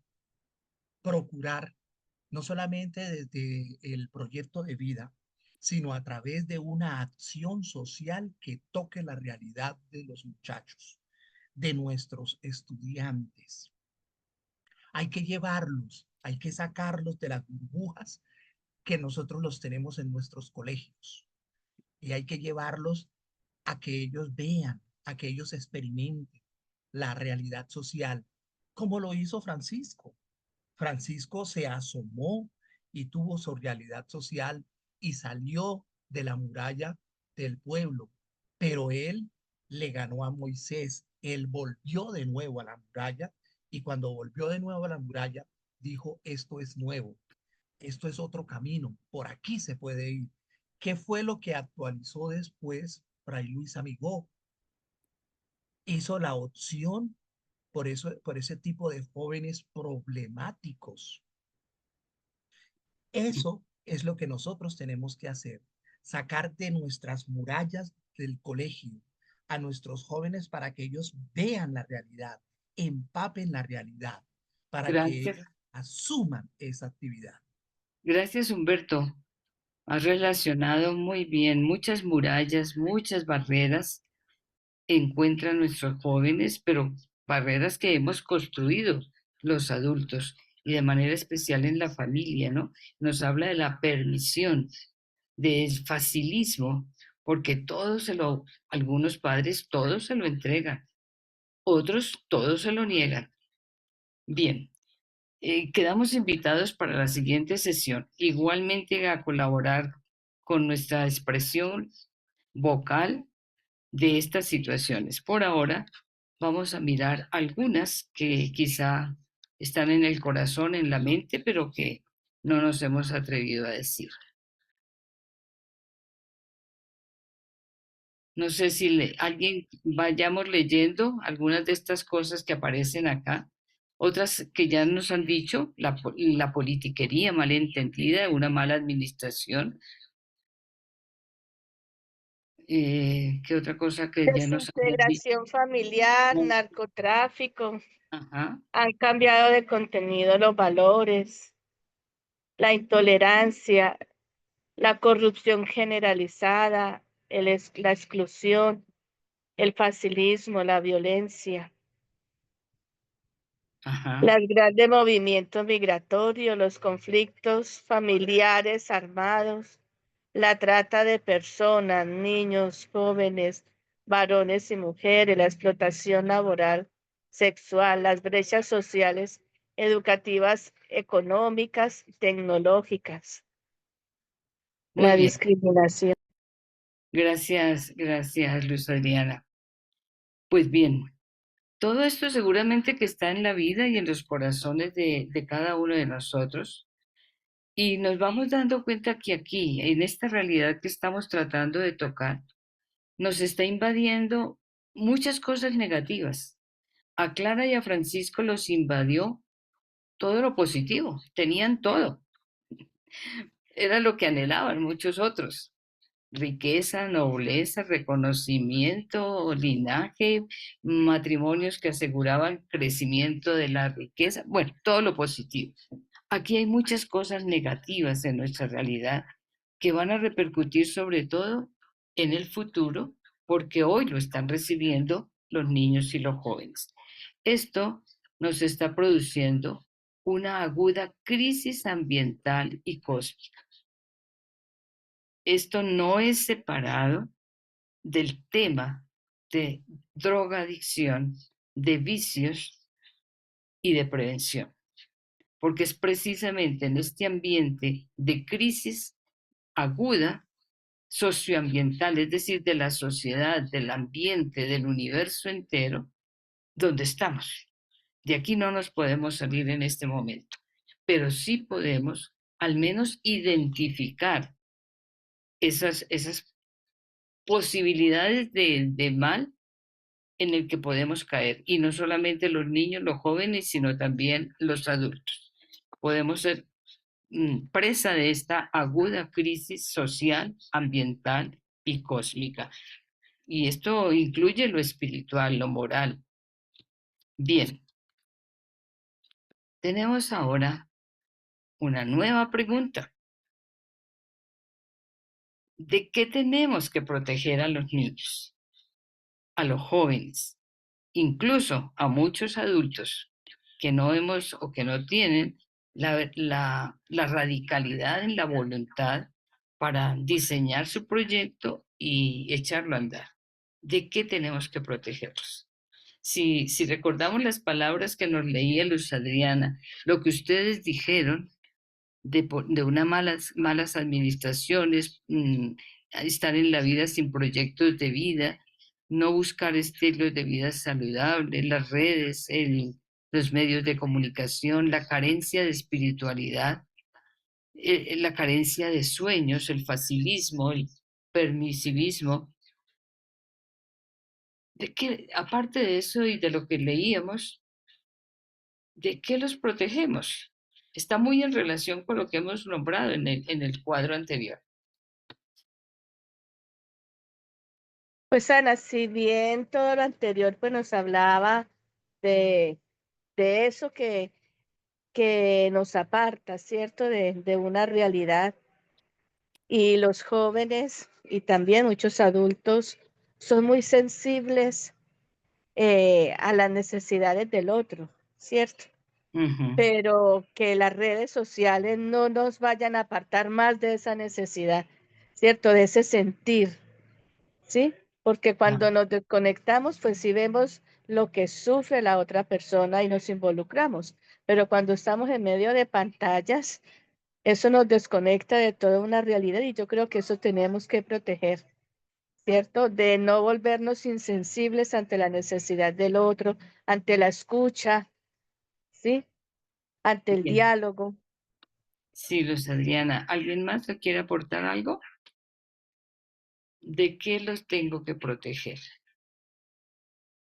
procurar, no solamente desde el proyecto de vida, sino a través de una acción social que toque la realidad de los muchachos, de nuestros estudiantes. Hay que llevarlos, hay que sacarlos de las burbujas que nosotros los tenemos en nuestros colegios. Y hay que llevarlos a que ellos vean, a que ellos experimenten la realidad social, como lo hizo Francisco. Francisco se asomó y tuvo su realidad social y salió de la muralla del pueblo, pero él le ganó a Moisés, él volvió de nuevo a la muralla y cuando volvió de nuevo a la muralla dijo, esto es nuevo, esto es otro camino, por aquí se puede ir. ¿Qué fue lo que actualizó después Fray Luis Amigó? Hizo la opción por ese tipo de jóvenes problemáticos. Eso es lo que nosotros tenemos que hacer, sacar de nuestras murallas del colegio a nuestros jóvenes para que ellos vean la realidad, empapen la realidad, para que Gracias. ellos asuman esa actividad. Gracias, Humberto. Has relacionado muy bien muchas murallas, muchas barreras encuentran nuestros jóvenes, pero barreras que hemos construido los adultos y de manera especial en la familia, ¿no? Nos habla de la permisión, del facilismo, porque algunos padres todos se lo entregan, otros todos se lo niegan. Bien, quedamos invitados para la siguiente sesión, igualmente a colaborar con nuestra expresión vocal de estas situaciones. Por ahora, vamos a mirar algunas que quizá están en el corazón, en la mente, pero que no nos hemos atrevido a decir. No sé si alguien vayamos leyendo algunas de estas cosas que aparecen acá. Otras que ya nos han dicho, la politiquería malentendida, una mala administración. ¿Qué otra cosa que ya nos han dicho? Desintegración familiar, narcotráfico, Ajá, han cambiado de contenido los valores, la intolerancia, la corrupción generalizada, la exclusión, el facilismo, la violencia, ajá. los grandes movimientos migratorios, los conflictos familiares armados, la trata de personas, niños, jóvenes, varones y mujeres, la explotación laboral, sexual, las brechas sociales, educativas, económicas, tecnológicas, Muy la bien. discriminación. Gracias, gracias, Luz Adriana. Pues bien, todo esto seguramente que está en la vida y en los corazones de cada uno de nosotros. Y nos vamos dando cuenta que aquí, en esta realidad que estamos tratando de tocar, nos está invadiendo muchas cosas negativas. A Clara y a Francisco los invadió todo lo positivo, tenían todo. Era lo que anhelaban muchos otros. Riqueza, nobleza, reconocimiento, linaje, matrimonios que aseguraban crecimiento de la riqueza, bueno, todo lo positivo. Aquí hay muchas cosas negativas en nuestra realidad que van a repercutir sobre todo en el futuro, porque hoy lo están recibiendo los niños y los jóvenes. Esto nos está produciendo una aguda crisis ambiental y cósmica. Esto no es separado del tema de drogadicción, de vicios y de prevención, porque es precisamente en este ambiente de crisis aguda socioambiental, es decir, de la sociedad, del ambiente, del universo entero, donde estamos. De aquí no nos podemos salir en este momento, pero sí podemos al menos identificar esas posibilidades de mal en el que podemos caer. Y no solamente los niños, los jóvenes, sino también los adultos. Podemos ser presa de esta aguda crisis social, ambiental y cósmica. Y esto incluye lo espiritual, lo moral. Bien, tenemos ahora una nueva pregunta. ¿De qué tenemos que proteger a los niños, a los jóvenes, incluso a muchos adultos que no hemos o que no tienen la radicalidad en la voluntad para diseñar su proyecto y echarlo a andar? ¿De qué tenemos que protegerlos? Si recordamos las palabras que nos leía Luz Adriana, lo que ustedes dijeron de unas malas administraciones, estar en la vida sin proyectos de vida, no buscar estilos de vida saludables, las redes, los medios de comunicación, la carencia de espiritualidad, la carencia de sueños, el facilismo, el permisivismo. ¿De qué, aparte de eso y de lo que leíamos, de qué los protegemos? Está muy en relación con lo que hemos nombrado en el cuadro anterior. Pues Ana, si bien todo lo anterior pues nos hablaba de eso que que nos aparta, ¿cierto?, de una realidad. Y los jóvenes y también muchos adultos son muy sensibles a las necesidades del otro, ¿cierto? Ujú. Pero que las redes sociales no nos vayan a apartar más de esa necesidad, ¿cierto? De ese sentir, ¿sí? Porque cuando nos desconectamos, pues sí vemos lo que sufre la otra persona y nos involucramos. Pero cuando estamos en medio de pantallas, eso nos desconecta de toda una realidad y yo creo que eso tenemos que proteger, ¿cierto? De no volvernos insensibles ante la necesidad del otro, ante la escucha, ¿sí? Ante el Bien. diálogo. Sí, Luz Adriana. ¿Alguien más le quiere aportar algo? ¿De qué los tengo que proteger?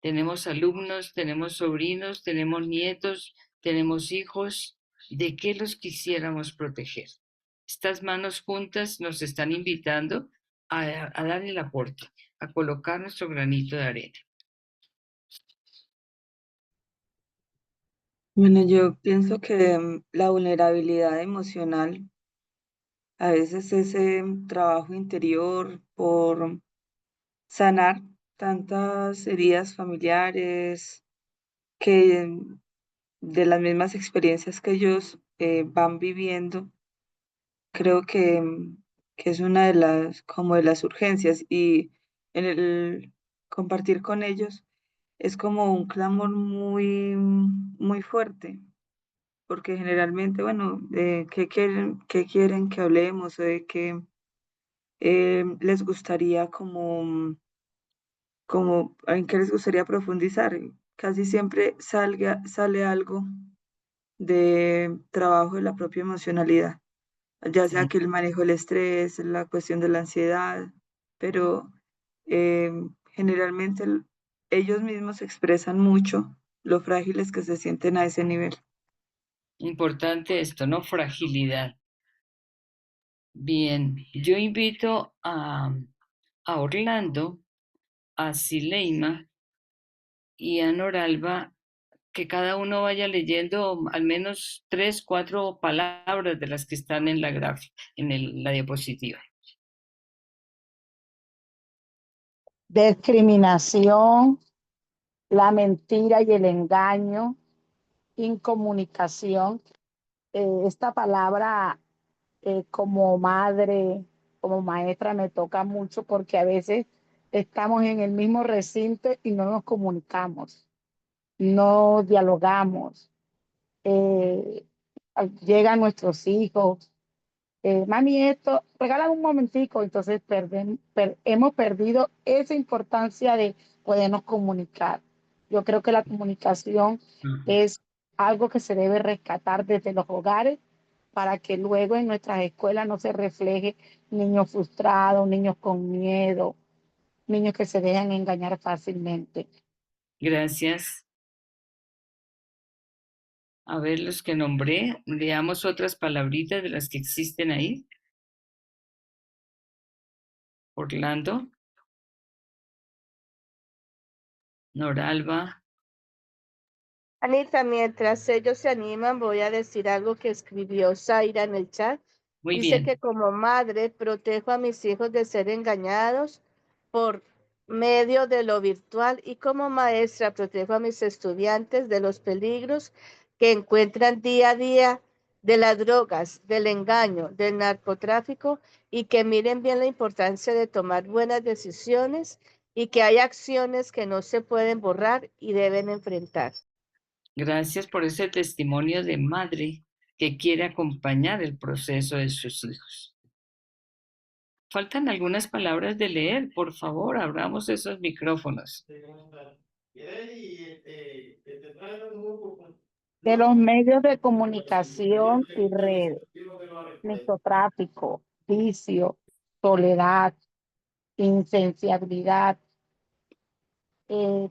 Tenemos alumnos, tenemos sobrinos, tenemos nietos, tenemos hijos. ¿De qué los quisiéramos proteger? Estas manos juntas nos están invitando a dar el aporte, a colocar nuestro granito de arena. Bueno, yo pienso que la vulnerabilidad emocional, a veces ese trabajo interior por sanar tantas heridas familiares que de las mismas experiencias que ellos van viviendo, creo que es una de las, como de las urgencias y en el compartir con ellos es como un clamor muy fuerte, porque generalmente, bueno, qué quieren que hablemos o de qué les gustaría como en qué les gustaría profundizar. Casi siempre sale algo de trabajo de la propia emocionalidad, ya sea Sí, que el manejo del estrés, la cuestión de la ansiedad, pero eh, generalmente ellos mismos expresan mucho lo frágiles que se sienten a ese nivel. importante esto, ¿no? Fragilidad. Bien, yo invito a Orlando, a Zileima y a Noralba que cada uno vaya leyendo al menos 3, 4 palabras de las que están en la gráfica, la diapositiva. Discriminación, la mentira y el engaño, incomunicación. Esta palabra como madre, como maestra me toca mucho porque a veces estamos en el mismo recinto y no nos comunicamos, no dialogamos. eh, Llegan nuestros hijos, mami, esto, regalan un momentico, entonces hemos perdido esa importancia de podernos comunicar. Yo creo que la comunicación es algo que se debe rescatar desde los hogares para que luego en nuestras escuelas no se refleje niños frustrados, niños con miedo, niños que se dejan engañar fácilmente. Gracias. A ver los que nombré, leamos otras palabritas de las que existen ahí. Orlando, Noralba, Anita, mientras ellos se animan, voy a decir algo que escribió Zaira en el chat. muy Dice bien. que como madre protejo a mis hijos de ser engañados por medio de lo virtual y como maestra protejo a mis estudiantes de los peligros que encuentran día a día de las drogas, del engaño, del narcotráfico y que miren bien la importancia de tomar buenas decisiones y que hay acciones que no se pueden borrar y deben enfrentar. Gracias por ese testimonio de madre que quiere acompañar el proceso de sus hijos. Faltan algunas palabras de leer, por favor, abramos esos micrófonos. De los medios de comunicación y redes, microtráfico, vicio, soledad, insensibilidad,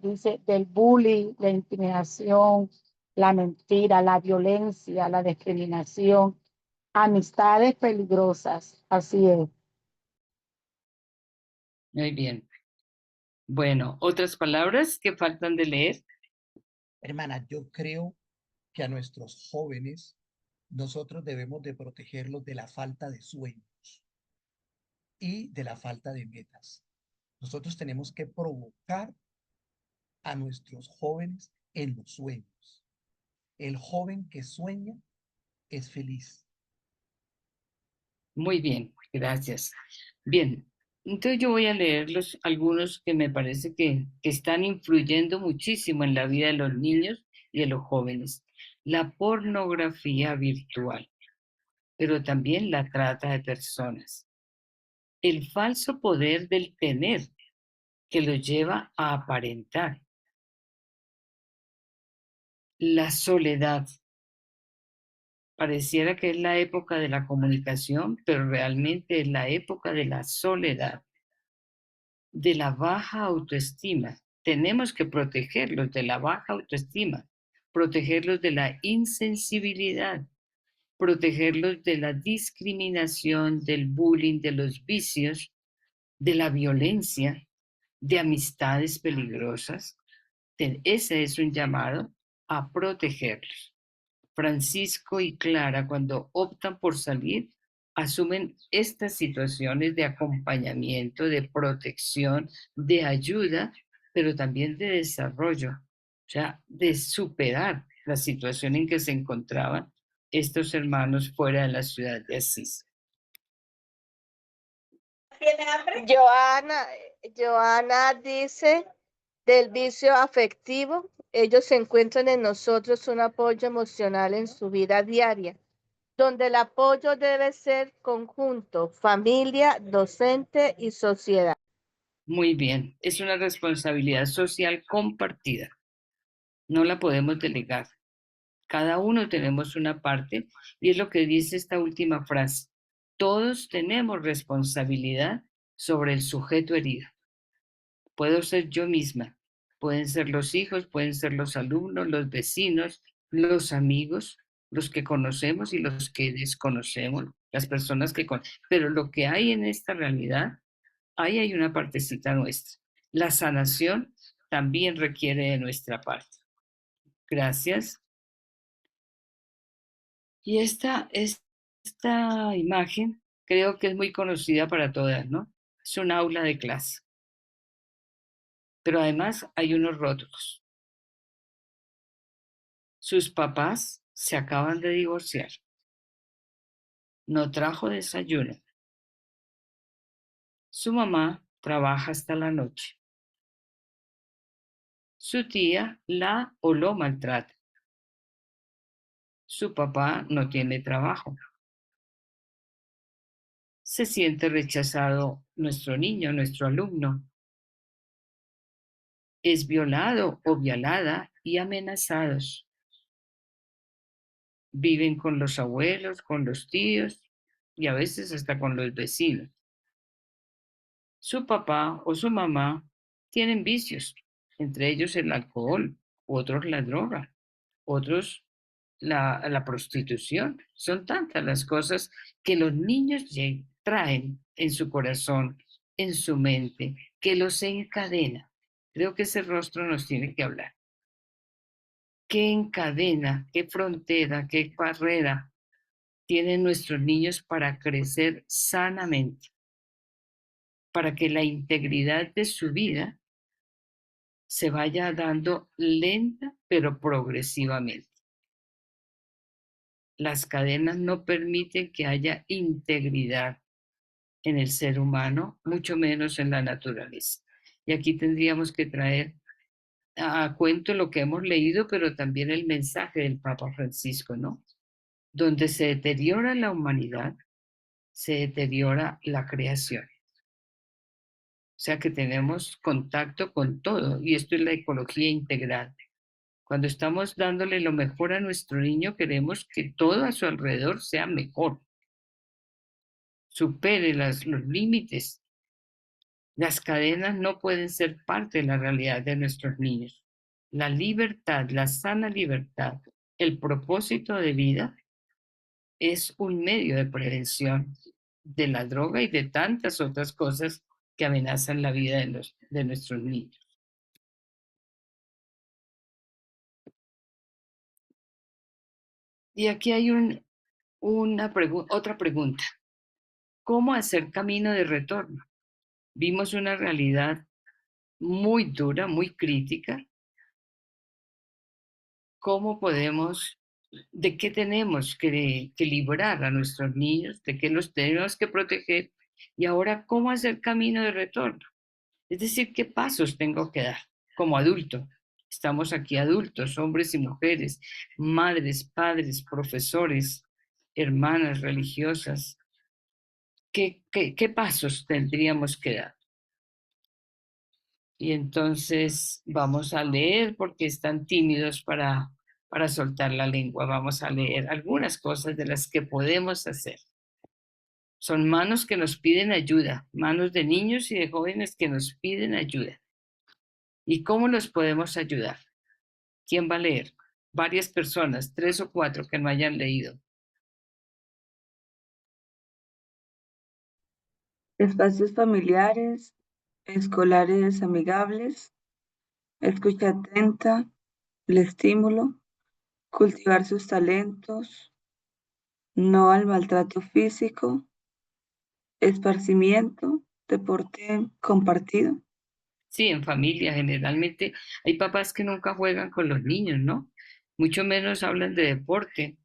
dice del bullying, la intimidación, la mentira, la violencia, la discriminación, amistades peligrosas, así es. Muy bien. Bueno, otras palabras que faltan de leer. Hermana, yo creo que a nuestros jóvenes nosotros debemos de protegerlos de la falta de sueños y de la falta de metas. Nosotros tenemos que provocar a nuestros jóvenes en los sueños. El joven que sueña es feliz. Muy bien, gracias. Bien, entonces yo voy a leer algunos que me parece que están influyendo muchísimo en la vida de los niños y de los jóvenes. La pornografía virtual, pero también la trata de personas. El falso poder del tener que los lleva a aparentar. La soledad. Pareciera que es la época de la comunicación, pero realmente es la época de la soledad, de la baja autoestima. Tenemos que protegerlos de la baja autoestima, protegerlos de la insensibilidad, protegerlos de la discriminación, del bullying, de los vicios, de la violencia, de amistades peligrosas. Ese es un llamado a protegerlos. Francisco y Clara, cuando optan por salir, asumen estas situaciones de acompañamiento, de protección, de ayuda, pero también de desarrollo, o sea, de superar la situación en que se encontraban estos hermanos fuera de la ciudad de Asís. Joana dice del vicio afectivo, ellos encuentran en nosotros un apoyo emocional en su vida diaria, donde el apoyo debe ser conjunto, familia, docente y sociedad. Muy bien, es una responsabilidad social compartida. No la podemos delegar. Cada uno tenemos una parte y es lo que dice esta última frase. Todos tenemos responsabilidad sobre el sujeto herido. Puedo ser yo misma, pueden ser los hijos, pueden ser los alumnos, los vecinos, los amigos, los que conocemos y los que desconocemos, las personas que conocemos. Pero lo que hay en esta realidad, ahí hay una partecita nuestra. La sanación también requiere de nuestra parte. Gracias. Y esta imagen creo que es muy conocida para todas, ¿no? Es un aula de clase. Pero además hay unos rótulos. Sus papás se acaban de divorciar. No trajo desayuno. Su mamá trabaja hasta la noche. Su tía la o lo maltrata. Su papá no tiene trabajo. Se siente rechazado nuestro niño, nuestro alumno. Es violado o violada y amenazados. Viven con los abuelos, con los tíos y a veces hasta con los vecinos. Su papá o su mamá tienen vicios, entre ellos el alcohol, otros la droga, otros la prostitución. Son tantas las cosas que los niños traen en su corazón, en su mente, que los encadena. Creo que ese rostro nos tiene que hablar. ¿Qué encadena, qué frontera, qué barrera tienen nuestros niños para crecer sanamente? Para que la integridad de su vida se vaya dando lenta pero progresivamente. Las cadenas no permiten que haya integridad en el ser humano, mucho menos en la naturaleza. Y aquí tendríamos que traer a cuento lo que hemos leído, pero también el mensaje del Papa Francisco, ¿no? Donde se deteriora la humanidad, se deteriora la creación. O sea que tenemos contacto con todo y esto es la ecología integral. Cuando estamos dándole lo mejor a nuestro niño, queremos que todo a su alrededor sea mejor, supere los límites. Las cadenas no pueden ser parte de la realidad de nuestros niños. La libertad, la sana libertad, el propósito de vida es un medio de prevención de la droga y de tantas otras cosas que amenazan la vida de nuestros niños. Y aquí hay otra pregunta. ¿Cómo hacer camino de retorno? Vimos una realidad muy dura, muy crítica. ¿Cómo podemos, de qué tenemos que librar a nuestros niños, de qué los tenemos que proteger? Y ahora, ¿cómo hacer camino de retorno? Es decir, ¿qué pasos tengo que dar como adulto? Estamos aquí adultos, hombres y mujeres, madres, padres, profesores, hermanas religiosas. ¿Qué pasos tendríamos que dar? Y entonces vamos a leer porque están tímidos para soltar la lengua. Vamos a leer algunas cosas de las que podemos hacer. Son manos que nos piden ayuda, manos de niños y de jóvenes que nos piden ayuda. ¿Y cómo los podemos ayudar? ¿Quién va a leer? Varias personas, 3 o 4 que no hayan leído. Espacios familiares, escolares amigables, escucha atenta, el estímulo, cultivar sus talentos, no al maltrato físico, esparcimiento, deporte compartido. Sí, en familia generalmente hay papás que nunca juegan con los niños, ¿no? Mucho menos hablan de deporte.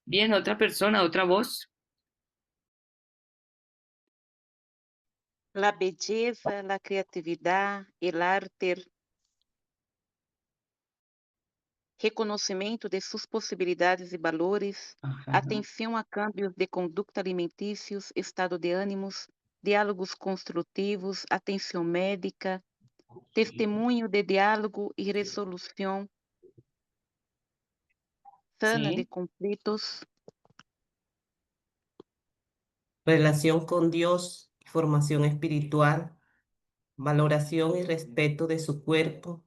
Bien, otra persona, otra voz. La belleza, la criatividad, el arte, reconhecimento de suas possibilidades e valores, Ajá. atenção a câmbios de conduta alimentícios, estado de ânimos, diálogos construtivos, atenção médica, testemunho de diálogo e resolução sana de Sí, conflitos, relación con Dios, formación espiritual, valoración y respeto de su cuerpo,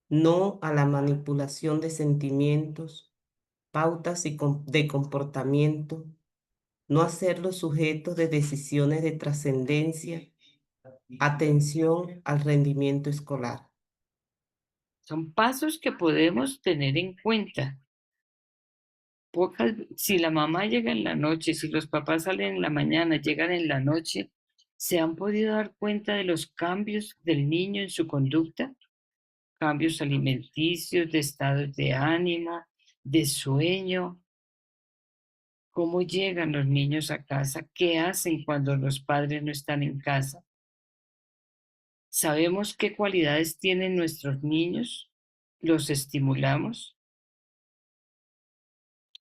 no a la manipulación de sentimientos, pautas de comportamiento, no hacerlos sujetos de decisiones de trascendencia, atención al rendimiento escolar. son pasos que podemos tener en cuenta. Si la mamá llega en la noche, si los papás salen en la mañana, llegan en la noche, ¿se han podido dar cuenta de los cambios del niño en su conducta? Cambios alimenticios, de estados de ánimo, de sueño. ¿Cómo llegan los niños a casa? ¿Qué hacen cuando los padres no están en casa? ¿Sabemos qué cualidades tienen nuestros niños? ¿Los estimulamos?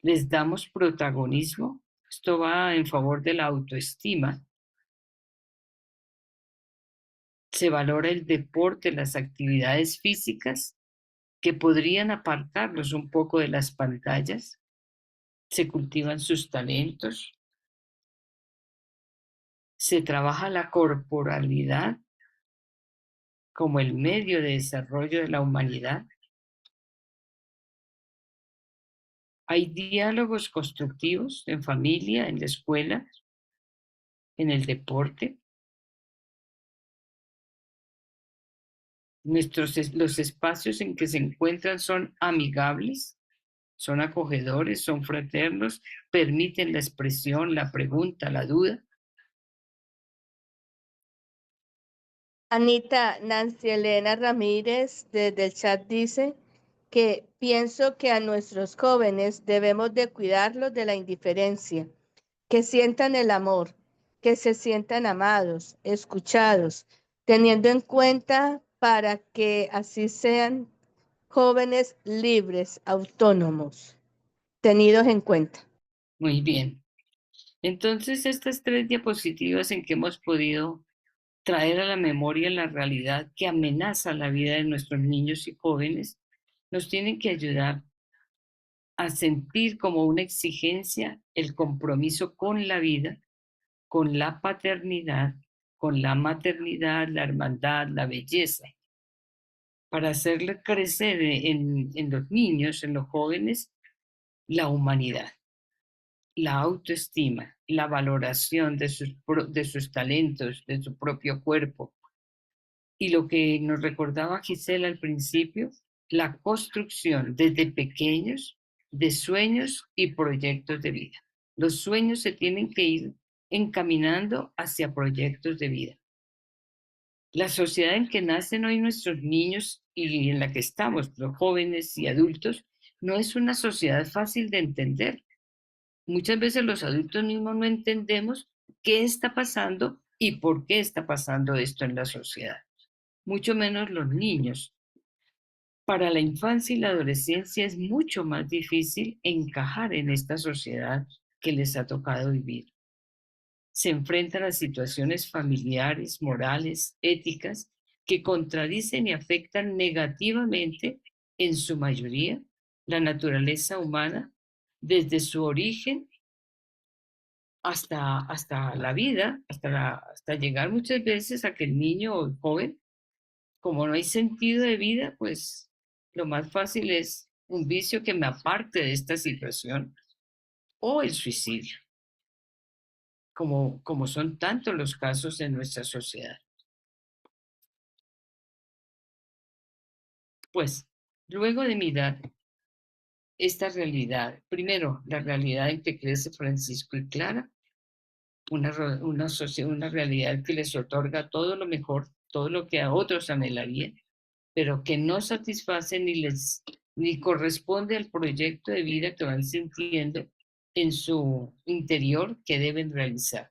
¿Les damos protagonismo? Esto va en favor de la autoestima. Se valora el deporte, las actividades físicas que podrían apartarlos un poco de las pantallas. Se cultivan sus talentos. Se trabaja la corporalidad como el medio de desarrollo de la humanidad. Hay diálogos constructivos en familia, en la escuela, en el deporte. Los espacios en que se encuentran son amigables, son acogedores, son fraternos, permiten la expresión, la pregunta, la duda. Anita Nancy Elena Ramírez desde el chat dice que pienso que a nuestros jóvenes debemos de cuidarlos de la indiferencia, que sientan el amor, que se sientan amados, escuchados, teniendo en cuenta para que así sean jóvenes libres, autónomos, tenidos en cuenta. Muy bien. Entonces, estas 3 diapositivas en que hemos podido traer a la memoria la realidad que amenaza la vida de nuestros niños y jóvenes, nos tienen que ayudar a sentir como una exigencia el compromiso con la vida, con la paternidad, con la maternidad, la hermandad, la belleza, para hacerle crecer en los niños, en los jóvenes, la humanidad, la autoestima, la valoración de sus talentos, de su propio cuerpo. Y lo que nos recordaba Gisela al principio, la construcción desde pequeños de sueños y proyectos de vida. Los sueños se tienen que ir encaminando hacia proyectos de vida. La sociedad en que nacen hoy nuestros niños y en la que estamos, los jóvenes y adultos, no es una sociedad fácil de entender. Muchas veces los adultos mismos no entendemos qué está pasando y por qué está pasando esto en la sociedad, mucho menos los niños. Para la infancia y la adolescencia es mucho más difícil encajar en esta sociedad que les ha tocado vivir. Se enfrentan a situaciones familiares, morales, éticas, que contradicen y afectan negativamente, en su mayoría, la naturaleza humana, desde su origen hasta la vida, hasta llegar muchas veces a que el niño o el joven, como no hay sentido de vida, pues lo más fácil es un vicio que me aparte de esta situación o el suicidio, como son tantos los casos en nuestra sociedad. Pues, luego de mirar esta realidad, primero, la realidad en que crece Francisco y Clara, una realidad que les otorga todo lo mejor, todo lo que a otros anhelarían, pero que no satisface ni corresponde al proyecto de vida que van sintiendo en su interior que deben realizar,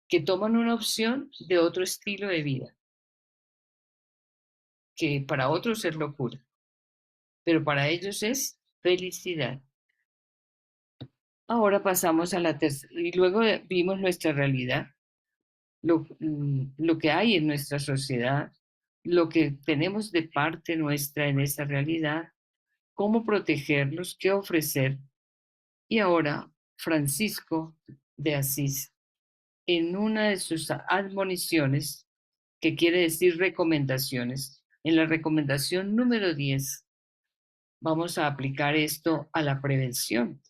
que toman una opción de otro estilo de vida, que para otros es locura, pero para ellos es felicidad. Ahora pasamos a la tercera, y luego vimos nuestra realidad, lo que hay en nuestra sociedad, lo que tenemos de parte nuestra en esa realidad, cómo protegerlos, qué ofrecer. Y ahora Francisco de Asís, en una de sus admoniciones, que quiere decir recomendaciones, en la recomendación número 10, vamos a aplicar esto a la prevención,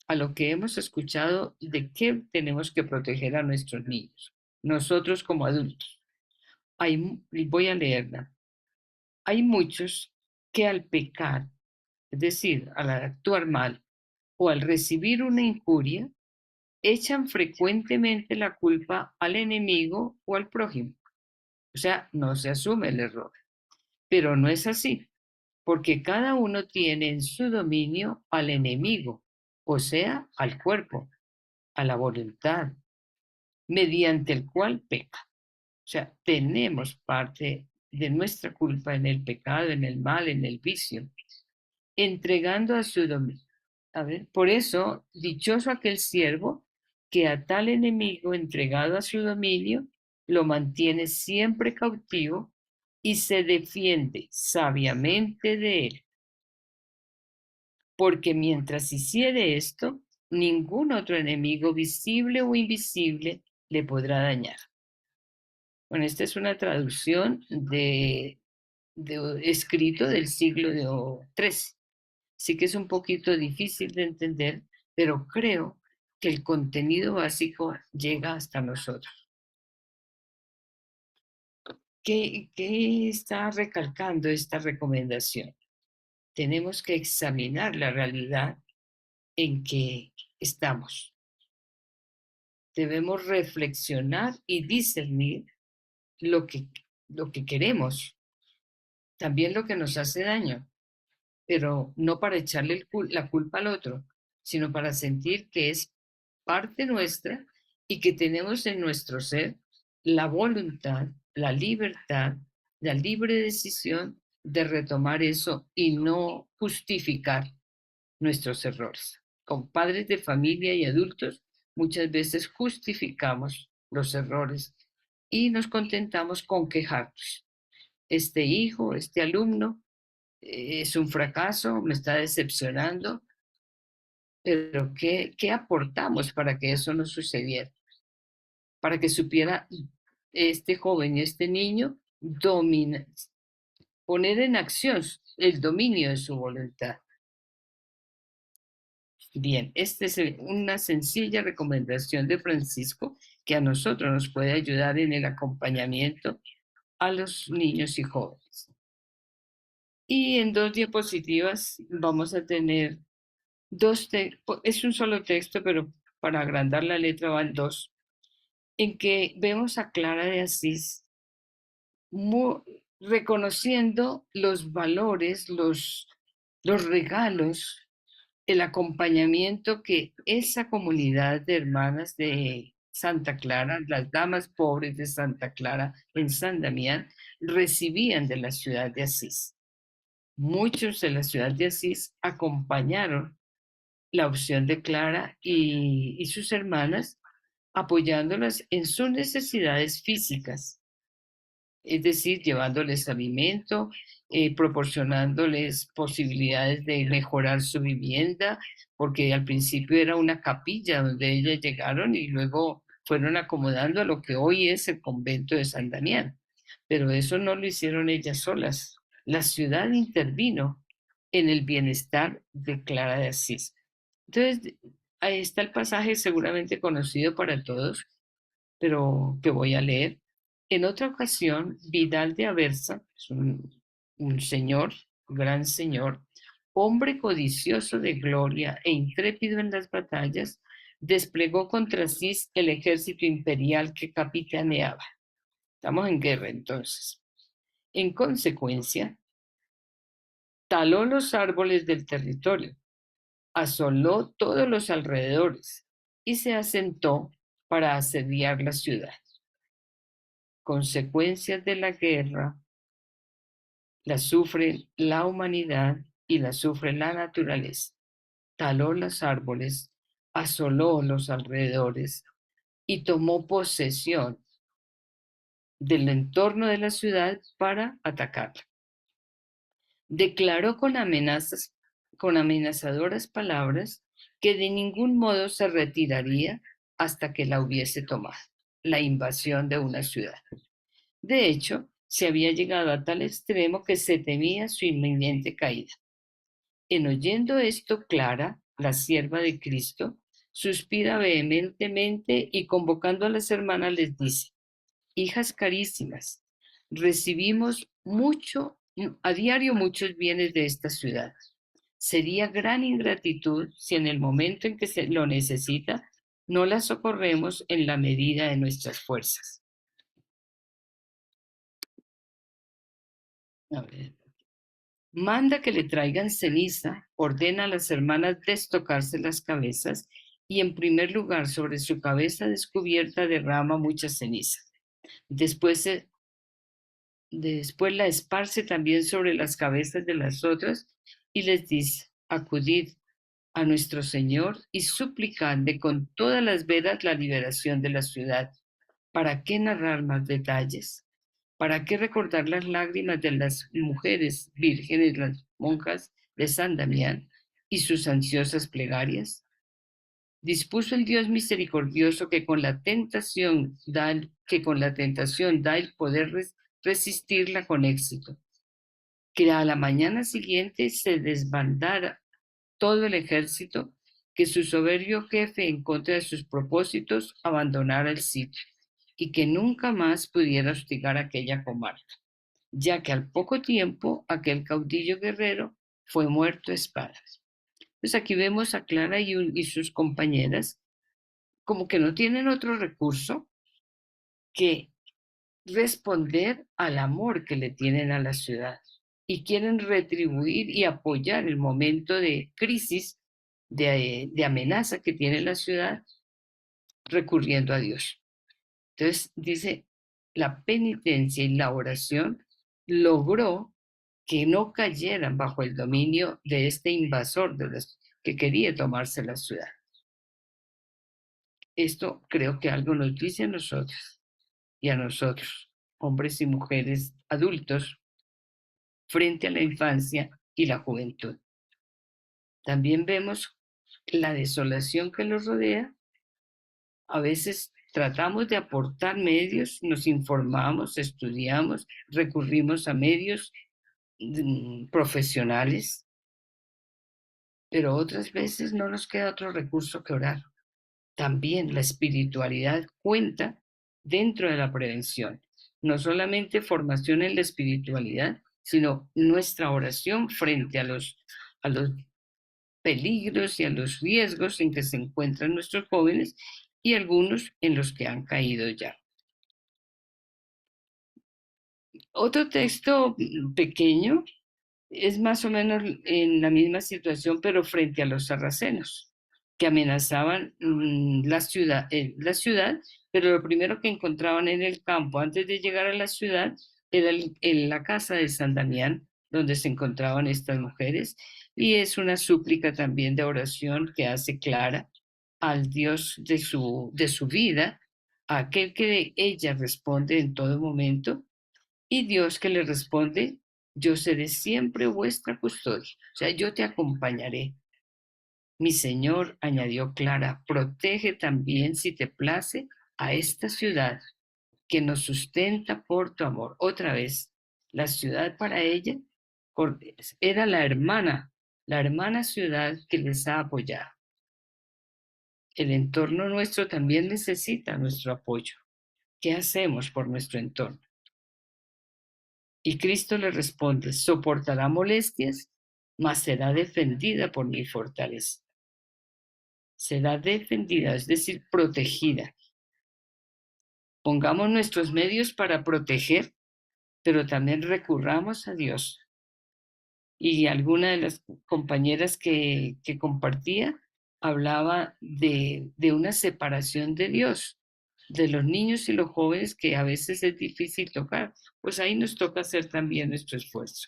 a lo que hemos escuchado de qué tenemos que proteger a nuestros niños, nosotros como adultos. Voy a leerla. Hay muchos que al pecar, es decir, al actuar mal o al recibir una injuria, echan frecuentemente la culpa al enemigo o al prójimo. O sea, no se asume el error. Pero no es así, porque cada uno tiene en su dominio al enemigo, o sea, al cuerpo, a la voluntad, mediante el cual peca. O sea, tenemos parte de nuestra culpa en el pecado, en el mal, en el vicio, entregando a su dominio. A ver, por eso, dichoso aquel siervo que a tal enemigo entregado a su dominio lo mantiene siempre cautivo y se defiende sabiamente de él. Porque mientras hiciere esto, ningún otro enemigo visible o invisible le podrá dañar. Bueno, esta es una traducción de escrito del siglo XIII. Sí que es un poquito difícil de entender, pero creo que el contenido básico llega hasta nosotros. ¿Qué está recalcando esta recomendación? Tenemos que examinar la realidad en que estamos. Debemos reflexionar y discernir lo que queremos, también lo que nos hace daño, pero no para echarle la culpa al otro, sino para sentir que es parte nuestra y que tenemos en nuestro ser la voluntad, la libertad, la libre decisión de retomar eso y no justificar nuestros errores. Con padres de familia y adultos, muchas veces justificamos los errores y nos contentamos con quejarnos. Este hijo, este alumno, es un fracaso, me está decepcionando, pero ¿qué aportamos para que eso no sucediera? Para que supiera este joven y este niño poner en acción el dominio de su voluntad. Bien, esta es una sencilla recomendación de Francisco que a nosotros nos puede ayudar en el acompañamiento a los niños y jóvenes. Y en 2 diapositivas vamos a tener es un solo texto, pero para agrandar la letra van 2, en que vemos a Clara de Asís reconociendo los valores, los regalos, el acompañamiento que esa comunidad de hermanas de Santa Clara, las damas pobres de Santa Clara en San Damián, recibían de la ciudad de Asís. Muchos de la ciudad de Asís acompañaron la opción de Clara y sus hermanas, apoyándolas en sus necesidades físicas, es decir, llevándoles alimento, proporcionándoles posibilidades de mejorar su vivienda, porque al principio era una capilla donde ellas llegaron y luego fueron acomodando a lo que hoy es el convento de San Damián. Pero eso no lo hicieron ellas solas. La ciudad intervino en el bienestar de Clara de Asís. Entonces, ahí está el pasaje seguramente conocido para todos, pero que voy a leer. En otra ocasión, Vidal de Aversa, es un señor, gran señor, hombre codicioso de gloria e intrépido en las batallas, desplegó contra Asís el ejército imperial que capitaneaba. Estamos en guerra entonces. En consecuencia, taló los árboles del territorio, asoló todos los alrededores y se asentó para asediar la ciudad. Consecuencias de la guerra las sufre la humanidad y las sufre la naturaleza. Taló los árboles, asoló los alrededores y tomó posesión del entorno de la ciudad para atacarla. Declaró con amenazadoras palabras que de ningún modo se retiraría hasta que la hubiese tomado, la invasión de una ciudad. De hecho, se había llegado a tal extremo que se temía su inminente caída. En oyendo esto, Clara, la sierva de Cristo, suspira vehementemente y convocando a las hermanas les dice: hijas carísimas, recibimos a diario muchos bienes de esta ciudad. Sería gran ingratitud si en el momento en que se lo necesita no la socorremos en la medida de nuestras fuerzas. A ver. Manda que le traigan ceniza, ordena a las hermanas destocarse las cabezas y en primer lugar sobre su cabeza descubierta derrama mucha ceniza. Después la esparce también sobre las cabezas de las otras y les dice: acudid a nuestro Señor y suplicadle con todas las veras la liberación de la ciudad. ¿Para qué narrar más detalles? ¿Para qué recordar las lágrimas de las mujeres vírgenes, las monjas de San Damián y sus ansiosas plegarias? Dispuso el Dios misericordioso que con la tentación da el poder resistirla con éxito, que a la mañana siguiente se desbandara todo el ejército, que su soberbio jefe en contra de sus propósitos abandonara el sitio y que nunca más pudiera hostigar aquella comarca, ya que al poco tiempo aquel caudillo guerrero fue muerto a espadas. Pues aquí vemos a Clara y sus compañeras como que no tienen otro recurso que responder al amor que le tienen a la ciudad y quieren retribuir y apoyar el momento de crisis, de amenaza que tiene la ciudad, recurriendo a Dios. Entonces dice, la penitencia y la oración logró que no cayeran bajo el dominio de este invasor que quería tomarse la ciudad. Esto creo que algo nos dice a nosotros y a nosotros, hombres y mujeres adultos, frente a la infancia y la juventud. También vemos la desolación que los rodea. A veces tratamos de aportar medios, nos informamos, estudiamos, recurrimos a medios profesionales, pero otras veces no nos queda otro recurso que orar. También la espiritualidad cuenta dentro de la prevención. No solamente formación en la espiritualidad, sino nuestra oración frente a los peligros y a los riesgos en que se encuentran nuestros jóvenes y algunos en los que han caído ya. Otro texto pequeño es más o menos en la misma situación, pero frente a los sarracenos, que amenazaban la ciudad, pero lo primero que encontraban en el campo antes de llegar a la ciudad era en la casa de San Damián, donde se encontraban estas mujeres, y es una súplica también de oración que hace Clara al Dios de su vida, a aquel que ella responde en todo momento, y Dios que le responde: yo seré siempre vuestra custodia, o sea, yo te acompañaré. Mi Señor, añadió Clara, protege también, si te place, a esta ciudad que nos sustenta por tu amor. Otra vez, la ciudad para ella era la hermana ciudad que les ha apoyado. El entorno nuestro también necesita nuestro apoyo. ¿Qué hacemos por nuestro entorno? Y Cristo le responde: soportará molestias, mas será defendida por mi fortaleza. Será defendida, es decir, protegida. Pongamos nuestros medios para proteger, pero también recurramos a Dios. Y alguna de las compañeras que compartía hablaba de una separación de Dios, de los niños y los jóvenes, que a veces es difícil tocar. Pues ahí nos toca hacer también nuestro esfuerzo.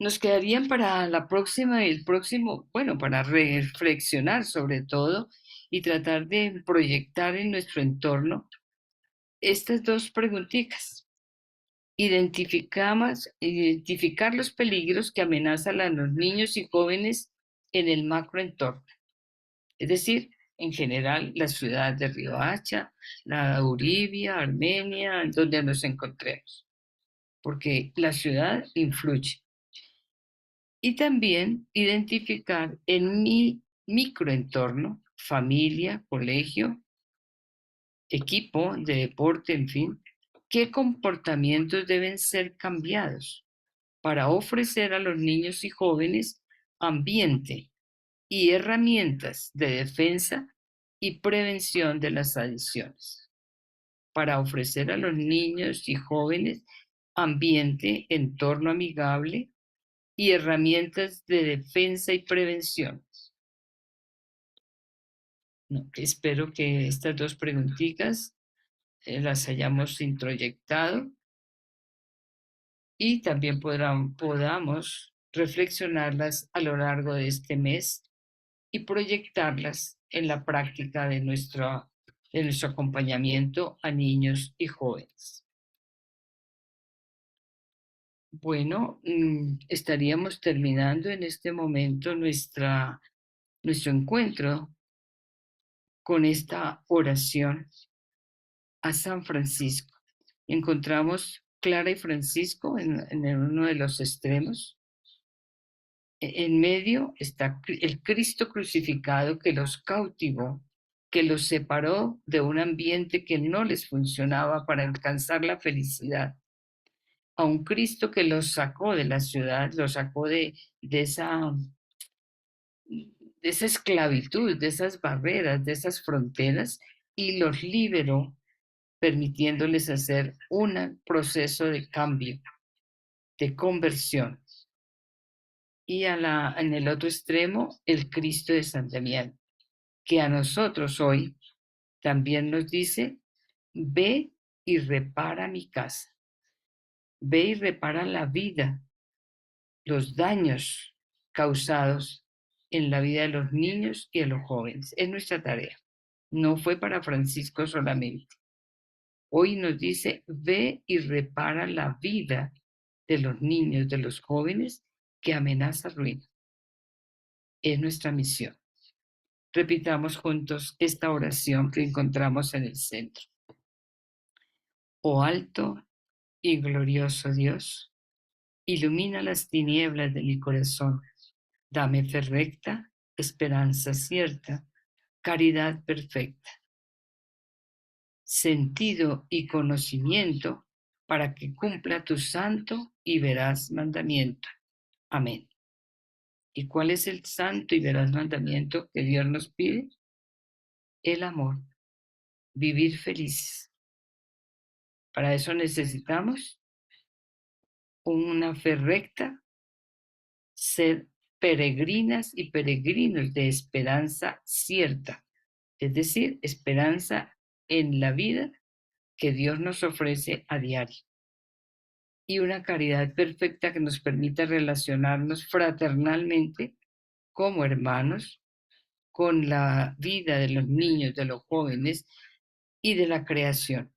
Nos quedarían para la próxima y el próximo, bueno, para reflexionar sobre todo y tratar de proyectar en nuestro entorno estas dos preguntitas. Identificar los peligros que amenazan a los niños y jóvenes en el macroentorno. Es decir, en general, la ciudad de Riohacha, la Uribia, Armenia, en donde nos encontremos. Porque la ciudad influye. Y también identificar en mi microentorno, familia, colegio, equipo de deporte, en fin, qué comportamientos deben ser cambiados para ofrecer a los niños y jóvenes ambiente y herramientas de defensa y prevención de las adicciones. Para ofrecer a los niños y jóvenes ambiente, entorno amigable y herramientas de defensa y prevención. Espero que estas dos preguntitas las hayamos introyectado y también podamos reflexionarlas a lo largo de este mes y proyectarlas en la práctica de nuestro acompañamiento a niños y jóvenes. Bueno, estaríamos terminando en este momento nuestro encuentro con esta oración a San Francisco. Encontramos Clara y Francisco en uno de los extremos. En medio está el Cristo crucificado que los cautivó, que los separó de un ambiente que no les funcionaba para alcanzar la felicidad. A un Cristo que los sacó de la ciudad, los sacó de esa esclavitud, de esas barreras, de esas fronteras, y los liberó, permitiéndoles hacer un proceso de cambio, de conversión. Y en el otro extremo, el Cristo de San Damián, que a nosotros hoy también nos dice: ve y repara mi casa. Ve y repara la vida, los daños causados en la vida de los niños y de los jóvenes. Es nuestra tarea. No fue para Francisco solamente. Hoy nos dice: ve y repara la vida de los niños, de los jóvenes que amenaza ruina. Es nuestra misión. Repitamos juntos esta oración que encontramos en el centro. Oh alto y glorioso Dios, ilumina las tinieblas de mi corazón. Dame fe recta, esperanza cierta, caridad perfecta, sentido y conocimiento para que cumpla tu santo y veraz mandamiento. Amén. ¿Y cuál es el santo y veraz mandamiento que Dios nos pide? El amor, vivir felices. Para eso necesitamos una fe recta, ser peregrinas y peregrinos de esperanza cierta, es decir, esperanza en la vida que Dios nos ofrece a diario, y una caridad perfecta que nos permita relacionarnos fraternalmente como hermanos con la vida de los niños, de los jóvenes y de la creación.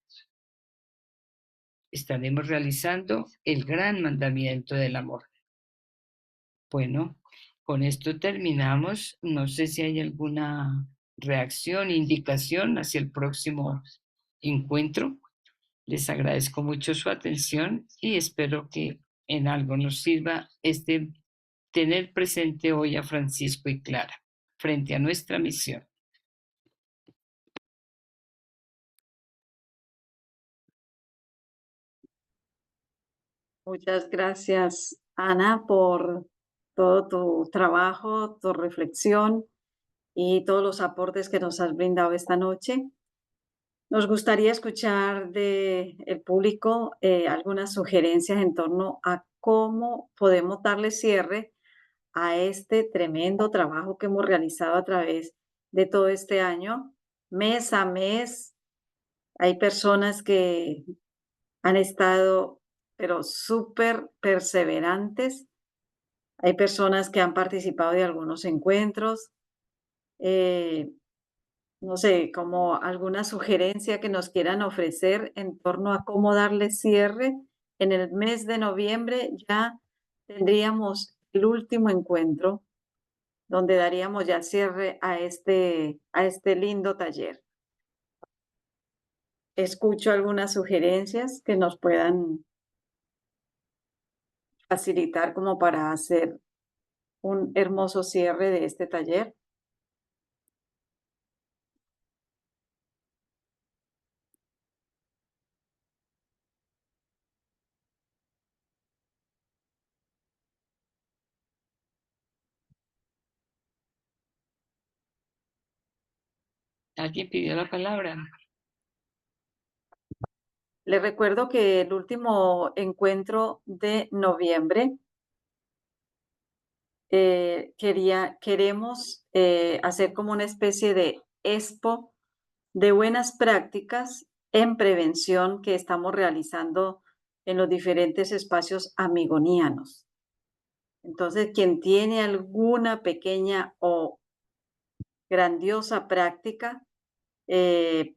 Estaremos realizando el gran mandamiento del amor. Bueno, con esto terminamos. No sé si hay alguna reacción, indicación hacia el próximo encuentro. Les agradezco mucho su atención y espero que en algo nos sirva tener presente hoy a Francisco y Clara frente a nuestra misión. Muchas gracias, Ana, por todo tu trabajo, tu reflexión y todos los aportes que nos has brindado esta noche. Nos gustaría escuchar del público algunas sugerencias en torno a cómo podemos darle cierre a este tremendo trabajo que hemos realizado a través de todo este año, mes a mes. Hay personas que han estado, pero súper perseverantes. Hay personas que han participado de algunos encuentros. No sé, como alguna sugerencia que nos quieran ofrecer en torno a cómo darle cierre. En el mes de noviembre ya tendríamos el último encuentro donde daríamos ya cierre a este lindo taller. Escucho algunas sugerencias que nos puedan facilitar como para hacer un hermoso cierre de este taller. ¿Alguien pidió la palabra? Les recuerdo que el último encuentro de noviembre queremos hacer como una especie de expo de buenas prácticas en prevención que estamos realizando en los diferentes espacios amigonianos. Entonces, quien tiene alguna pequeña o grandiosa práctica,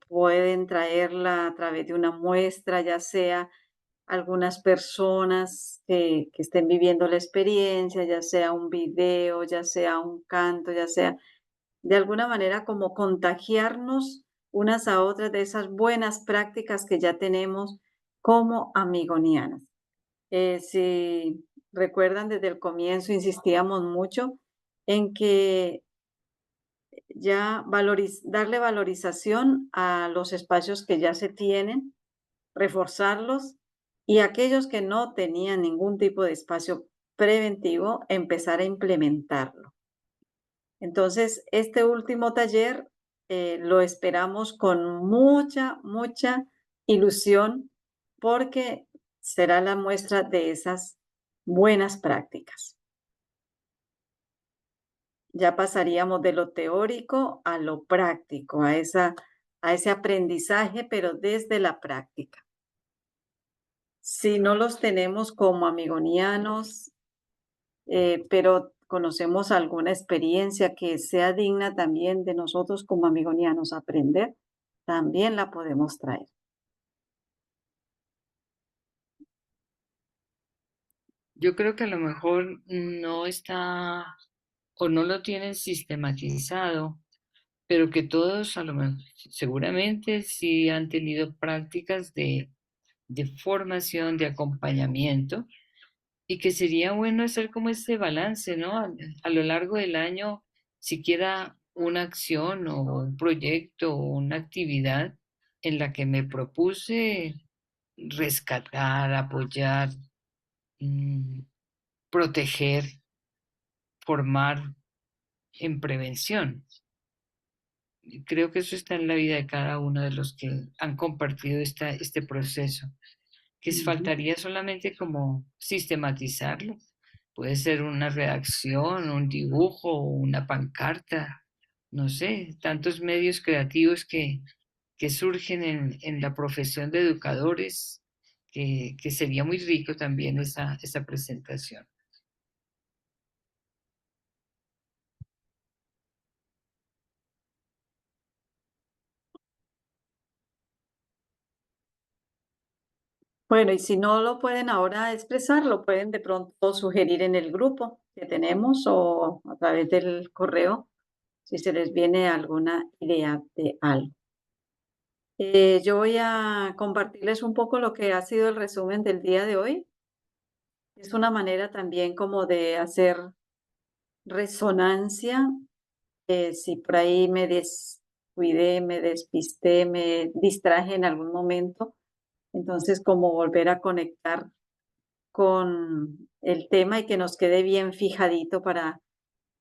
pueden traerla a través de una muestra, ya sea algunas personas que estén viviendo la experiencia, ya sea un video, ya sea un canto, ya sea de alguna manera como contagiarnos unas a otras de esas buenas prácticas que ya tenemos como amigonianas. Si recuerdan, desde el comienzo insistíamos mucho en que ya darle valorización a los espacios que ya se tienen, reforzarlos, y aquellos que no tenían ningún tipo de espacio preventivo, empezar a implementarlo. Entonces, este último taller lo esperamos con mucha ilusión porque será la muestra de esas buenas prácticas. Ya pasaríamos de lo teórico a lo práctico, a ese aprendizaje, pero desde la práctica. Si no los tenemos como amigonianos, pero conocemos alguna experiencia que sea digna también de nosotros como amigonianos aprender, también la podemos traer. Yo creo que a lo mejor no está o no lo tienen sistematizado, pero que todos a lo mejor seguramente sí han tenido prácticas de formación, de acompañamiento, y que sería bueno hacer como este balance, ¿no? A lo largo del año, siquiera una acción o un proyecto o una actividad en la que me propuse rescatar, apoyar, proteger, formar en prevención. Creo que eso está en la vida de cada uno de los que han compartido este proceso, que faltaría solamente como sistematizarlo. Puede ser una redacción, un dibujo, una pancarta, no sé, tantos medios creativos que surgen en la profesión de educadores, que sería muy rico también esa presentación. Bueno, y si no lo pueden ahora expresar, lo pueden de pronto sugerir en el grupo que tenemos o a través del correo, si se les viene alguna idea de algo. Yo voy a compartirles un poco lo que ha sido el resumen del día de hoy. Es una manera también como de hacer resonancia. Si por ahí me descuidé, me despisté, me distraje en algún momento, entonces como volver a conectar con el tema y que nos quede bien fijadito para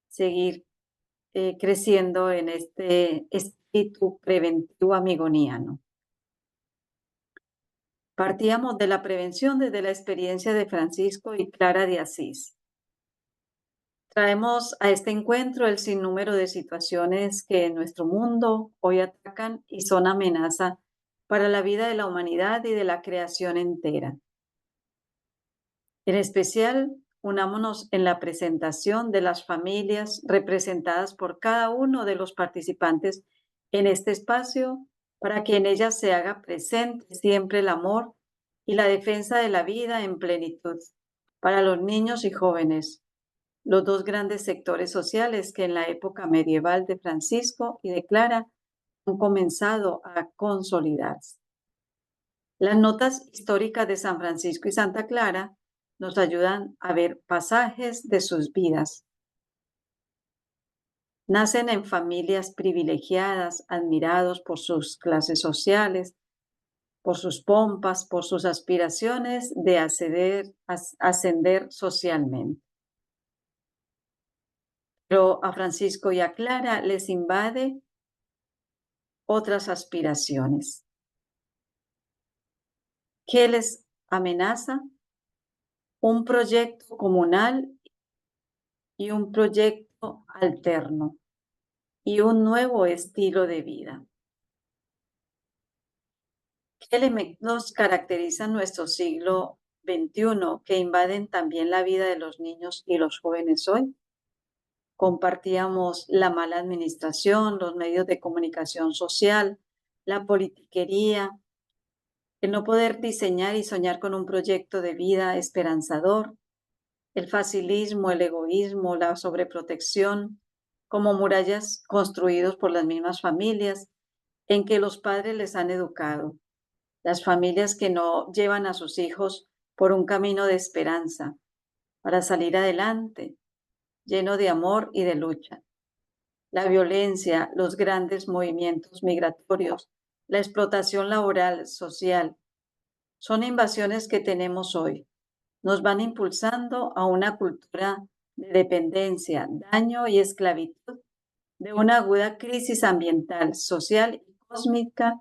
seguir creciendo en este espíritu preventivo amigoniano. Partíamos de la prevención desde la experiencia de Francisco y Clara de Asís. Traemos a este encuentro el sinnúmero de situaciones que en nuestro mundo hoy atacan y son amenaza para la vida de la humanidad y de la creación entera. En especial, unámonos en la presentación de las familias representadas por cada uno de los participantes en este espacio para que en ellas se haga presente siempre el amor y la defensa de la vida en plenitud para los niños y jóvenes, los dos grandes sectores sociales que en la época medieval de Francisco y de Clara han comenzado a consolidarse. Las notas históricas de San Francisco y Santa Clara nos ayudan a ver pasajes de sus vidas. Nacen en familias privilegiadas, admirados por sus clases sociales, por sus pompas, por sus aspiraciones de ascender socialmente. Pero a Francisco y a Clara les invade otras aspiraciones. ¿Qué les amenaza? Un proyecto comunal y un proyecto alterno y un nuevo estilo de vida. ¿Qué elementos caracterizan nuestro siglo XXI que invaden también la vida de los niños y los jóvenes hoy? Compartíamos la mala administración, los medios de comunicación social, la politiquería, el no poder diseñar y soñar con un proyecto de vida esperanzador, el facilismo, el egoísmo, la sobreprotección, como murallas construidos por las mismas familias en que los padres les han educado, las familias que no llevan a sus hijos por un camino de esperanza para salir adelante, lleno de amor y de lucha. La violencia, los grandes movimientos migratorios, la explotación laboral, social, son invasiones que tenemos hoy. Nos van impulsando a una cultura de dependencia, daño y esclavitud, de una aguda crisis ambiental, social y cósmica.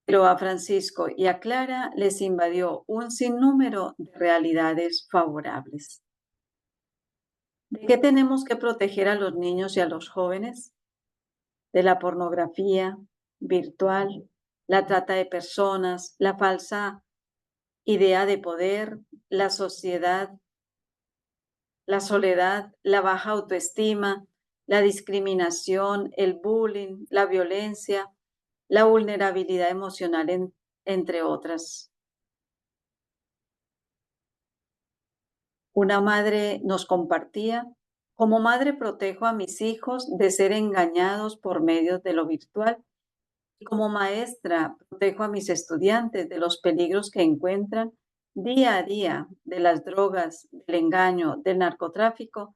Pero a Francisco y a Clara les invadió un sinnúmero de realidades favorables. ¿De qué tenemos que proteger a los niños y a los jóvenes? De la pornografía virtual, la trata de personas, la falsa idea de poder, la sociedad, la soledad, la baja autoestima, la discriminación, el bullying, la violencia, la vulnerabilidad emocional, entre otras. Una madre nos compartía: como madre protejo a mis hijos de ser engañados por medio de lo virtual y como maestra protejo a mis estudiantes de los peligros que encuentran día a día de las drogas, del engaño, del narcotráfico,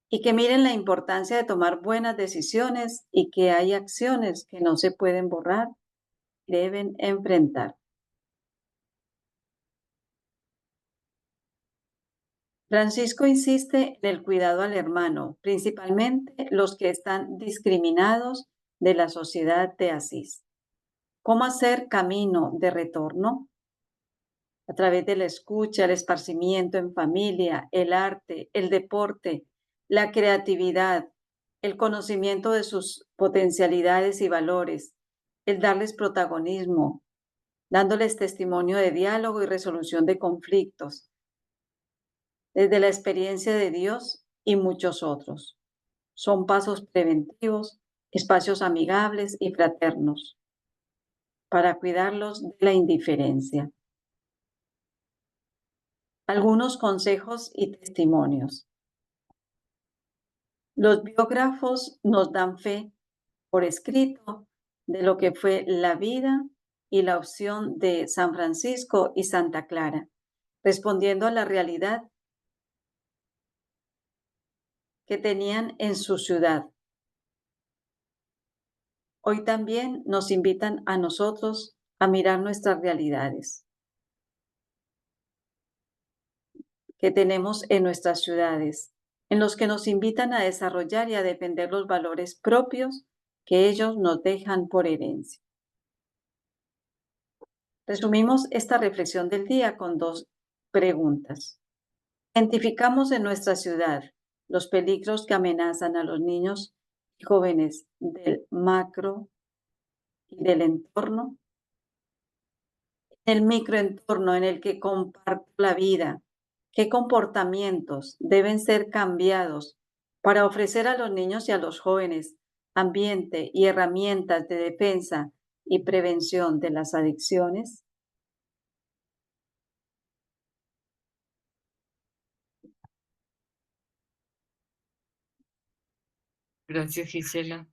y que miren la importancia de tomar buenas decisiones y que hay acciones que no se pueden borrar deben enfrentar. Francisco insiste en el cuidado al hermano, principalmente los que están discriminados de la sociedad de Asís. ¿Cómo hacer camino de retorno? A través de la escucha, el esparcimiento en familia, el arte, el deporte, la creatividad, el conocimiento de sus potencialidades y valores, el darles protagonismo, dándoles testimonio de diálogo y resolución de conflictos, desde la experiencia de Dios y muchos otros. Son pasos preventivos, espacios amigables y fraternos para cuidarlos de la indiferencia. Algunos consejos y testimonios. Los biógrafos nos dan fe por escrito de lo que fue la vida y la opción de San Francisco y Santa Clara, respondiendo a la realidad que tenían en su ciudad. Hoy también nos invitan a nosotros a mirar nuestras realidades que tenemos en nuestras ciudades, en los que nos invitan a desarrollar y a defender los valores propios que ellos nos dejan por herencia. Resumimos esta reflexión del día con 2 preguntas. ¿Identificamos en nuestra ciudad los peligros que amenazan a los niños y jóvenes del macro y del entorno? El microentorno en el que comparto la vida, ¿qué comportamientos deben ser cambiados para ofrecer a los niños y a los jóvenes ambiente y herramientas de defensa y prevención de las adicciones? Gracias, Gisela.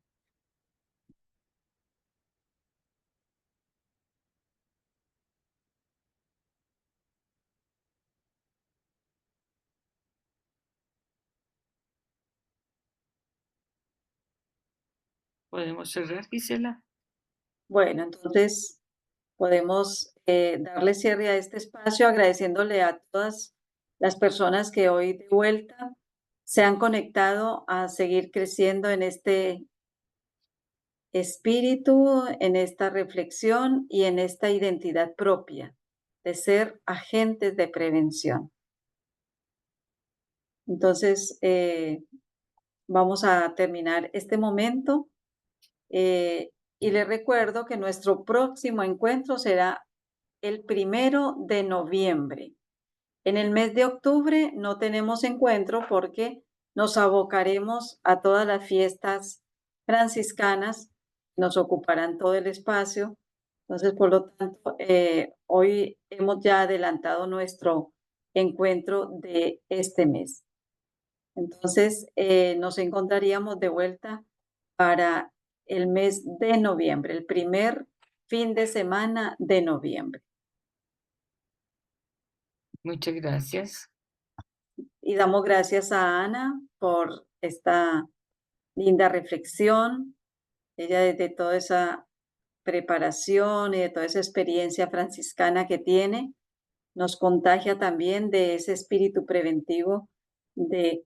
¿Podemos cerrar, Gisela? Bueno, entonces podemos darle cierre a este espacio agradeciéndole a todas las personas que hoy de vuelta se han conectado a seguir creciendo en este espíritu, en esta reflexión y en esta identidad propia de ser agentes de prevención. Entonces, vamos a terminar este momento y les recuerdo que nuestro próximo encuentro será el 1 de noviembre. En el mes de octubre no tenemos encuentro porque nos abocaremos a todas las fiestas franciscanas, nos ocuparán todo el espacio. Entonces, por lo tanto, hoy hemos ya adelantado nuestro encuentro de este mes. Entonces, nos encontraríamos de vuelta para el mes de noviembre, el primer fin de semana de noviembre. Muchas gracias. Y damos gracias a Ana por esta linda reflexión. Ella desde toda esa preparación y de toda esa experiencia franciscana que tiene, nos contagia también de ese espíritu preventivo de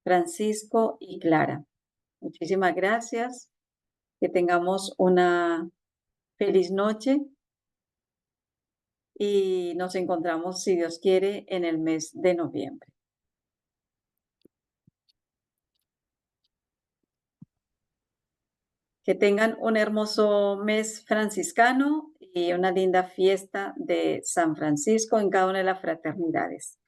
Francisco y Clara. Muchísimas gracias. Que tengamos una feliz noche y nos encontramos, si Dios quiere, en el mes de noviembre. Que tengan un hermoso mes franciscano y una linda fiesta de San Francisco en cada una de las fraternidades.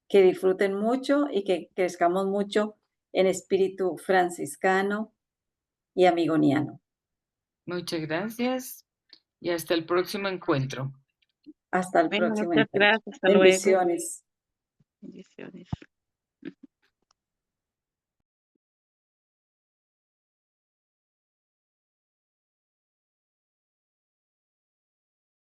Que disfruten mucho y que crezcamos mucho en espíritu franciscano y amigoniano. Muchas gracias y hasta el próximo encuentro. Hasta el Bueno, próximo muchas encuentro. gracias. Hasta luego. Bendiciones. Bendiciones.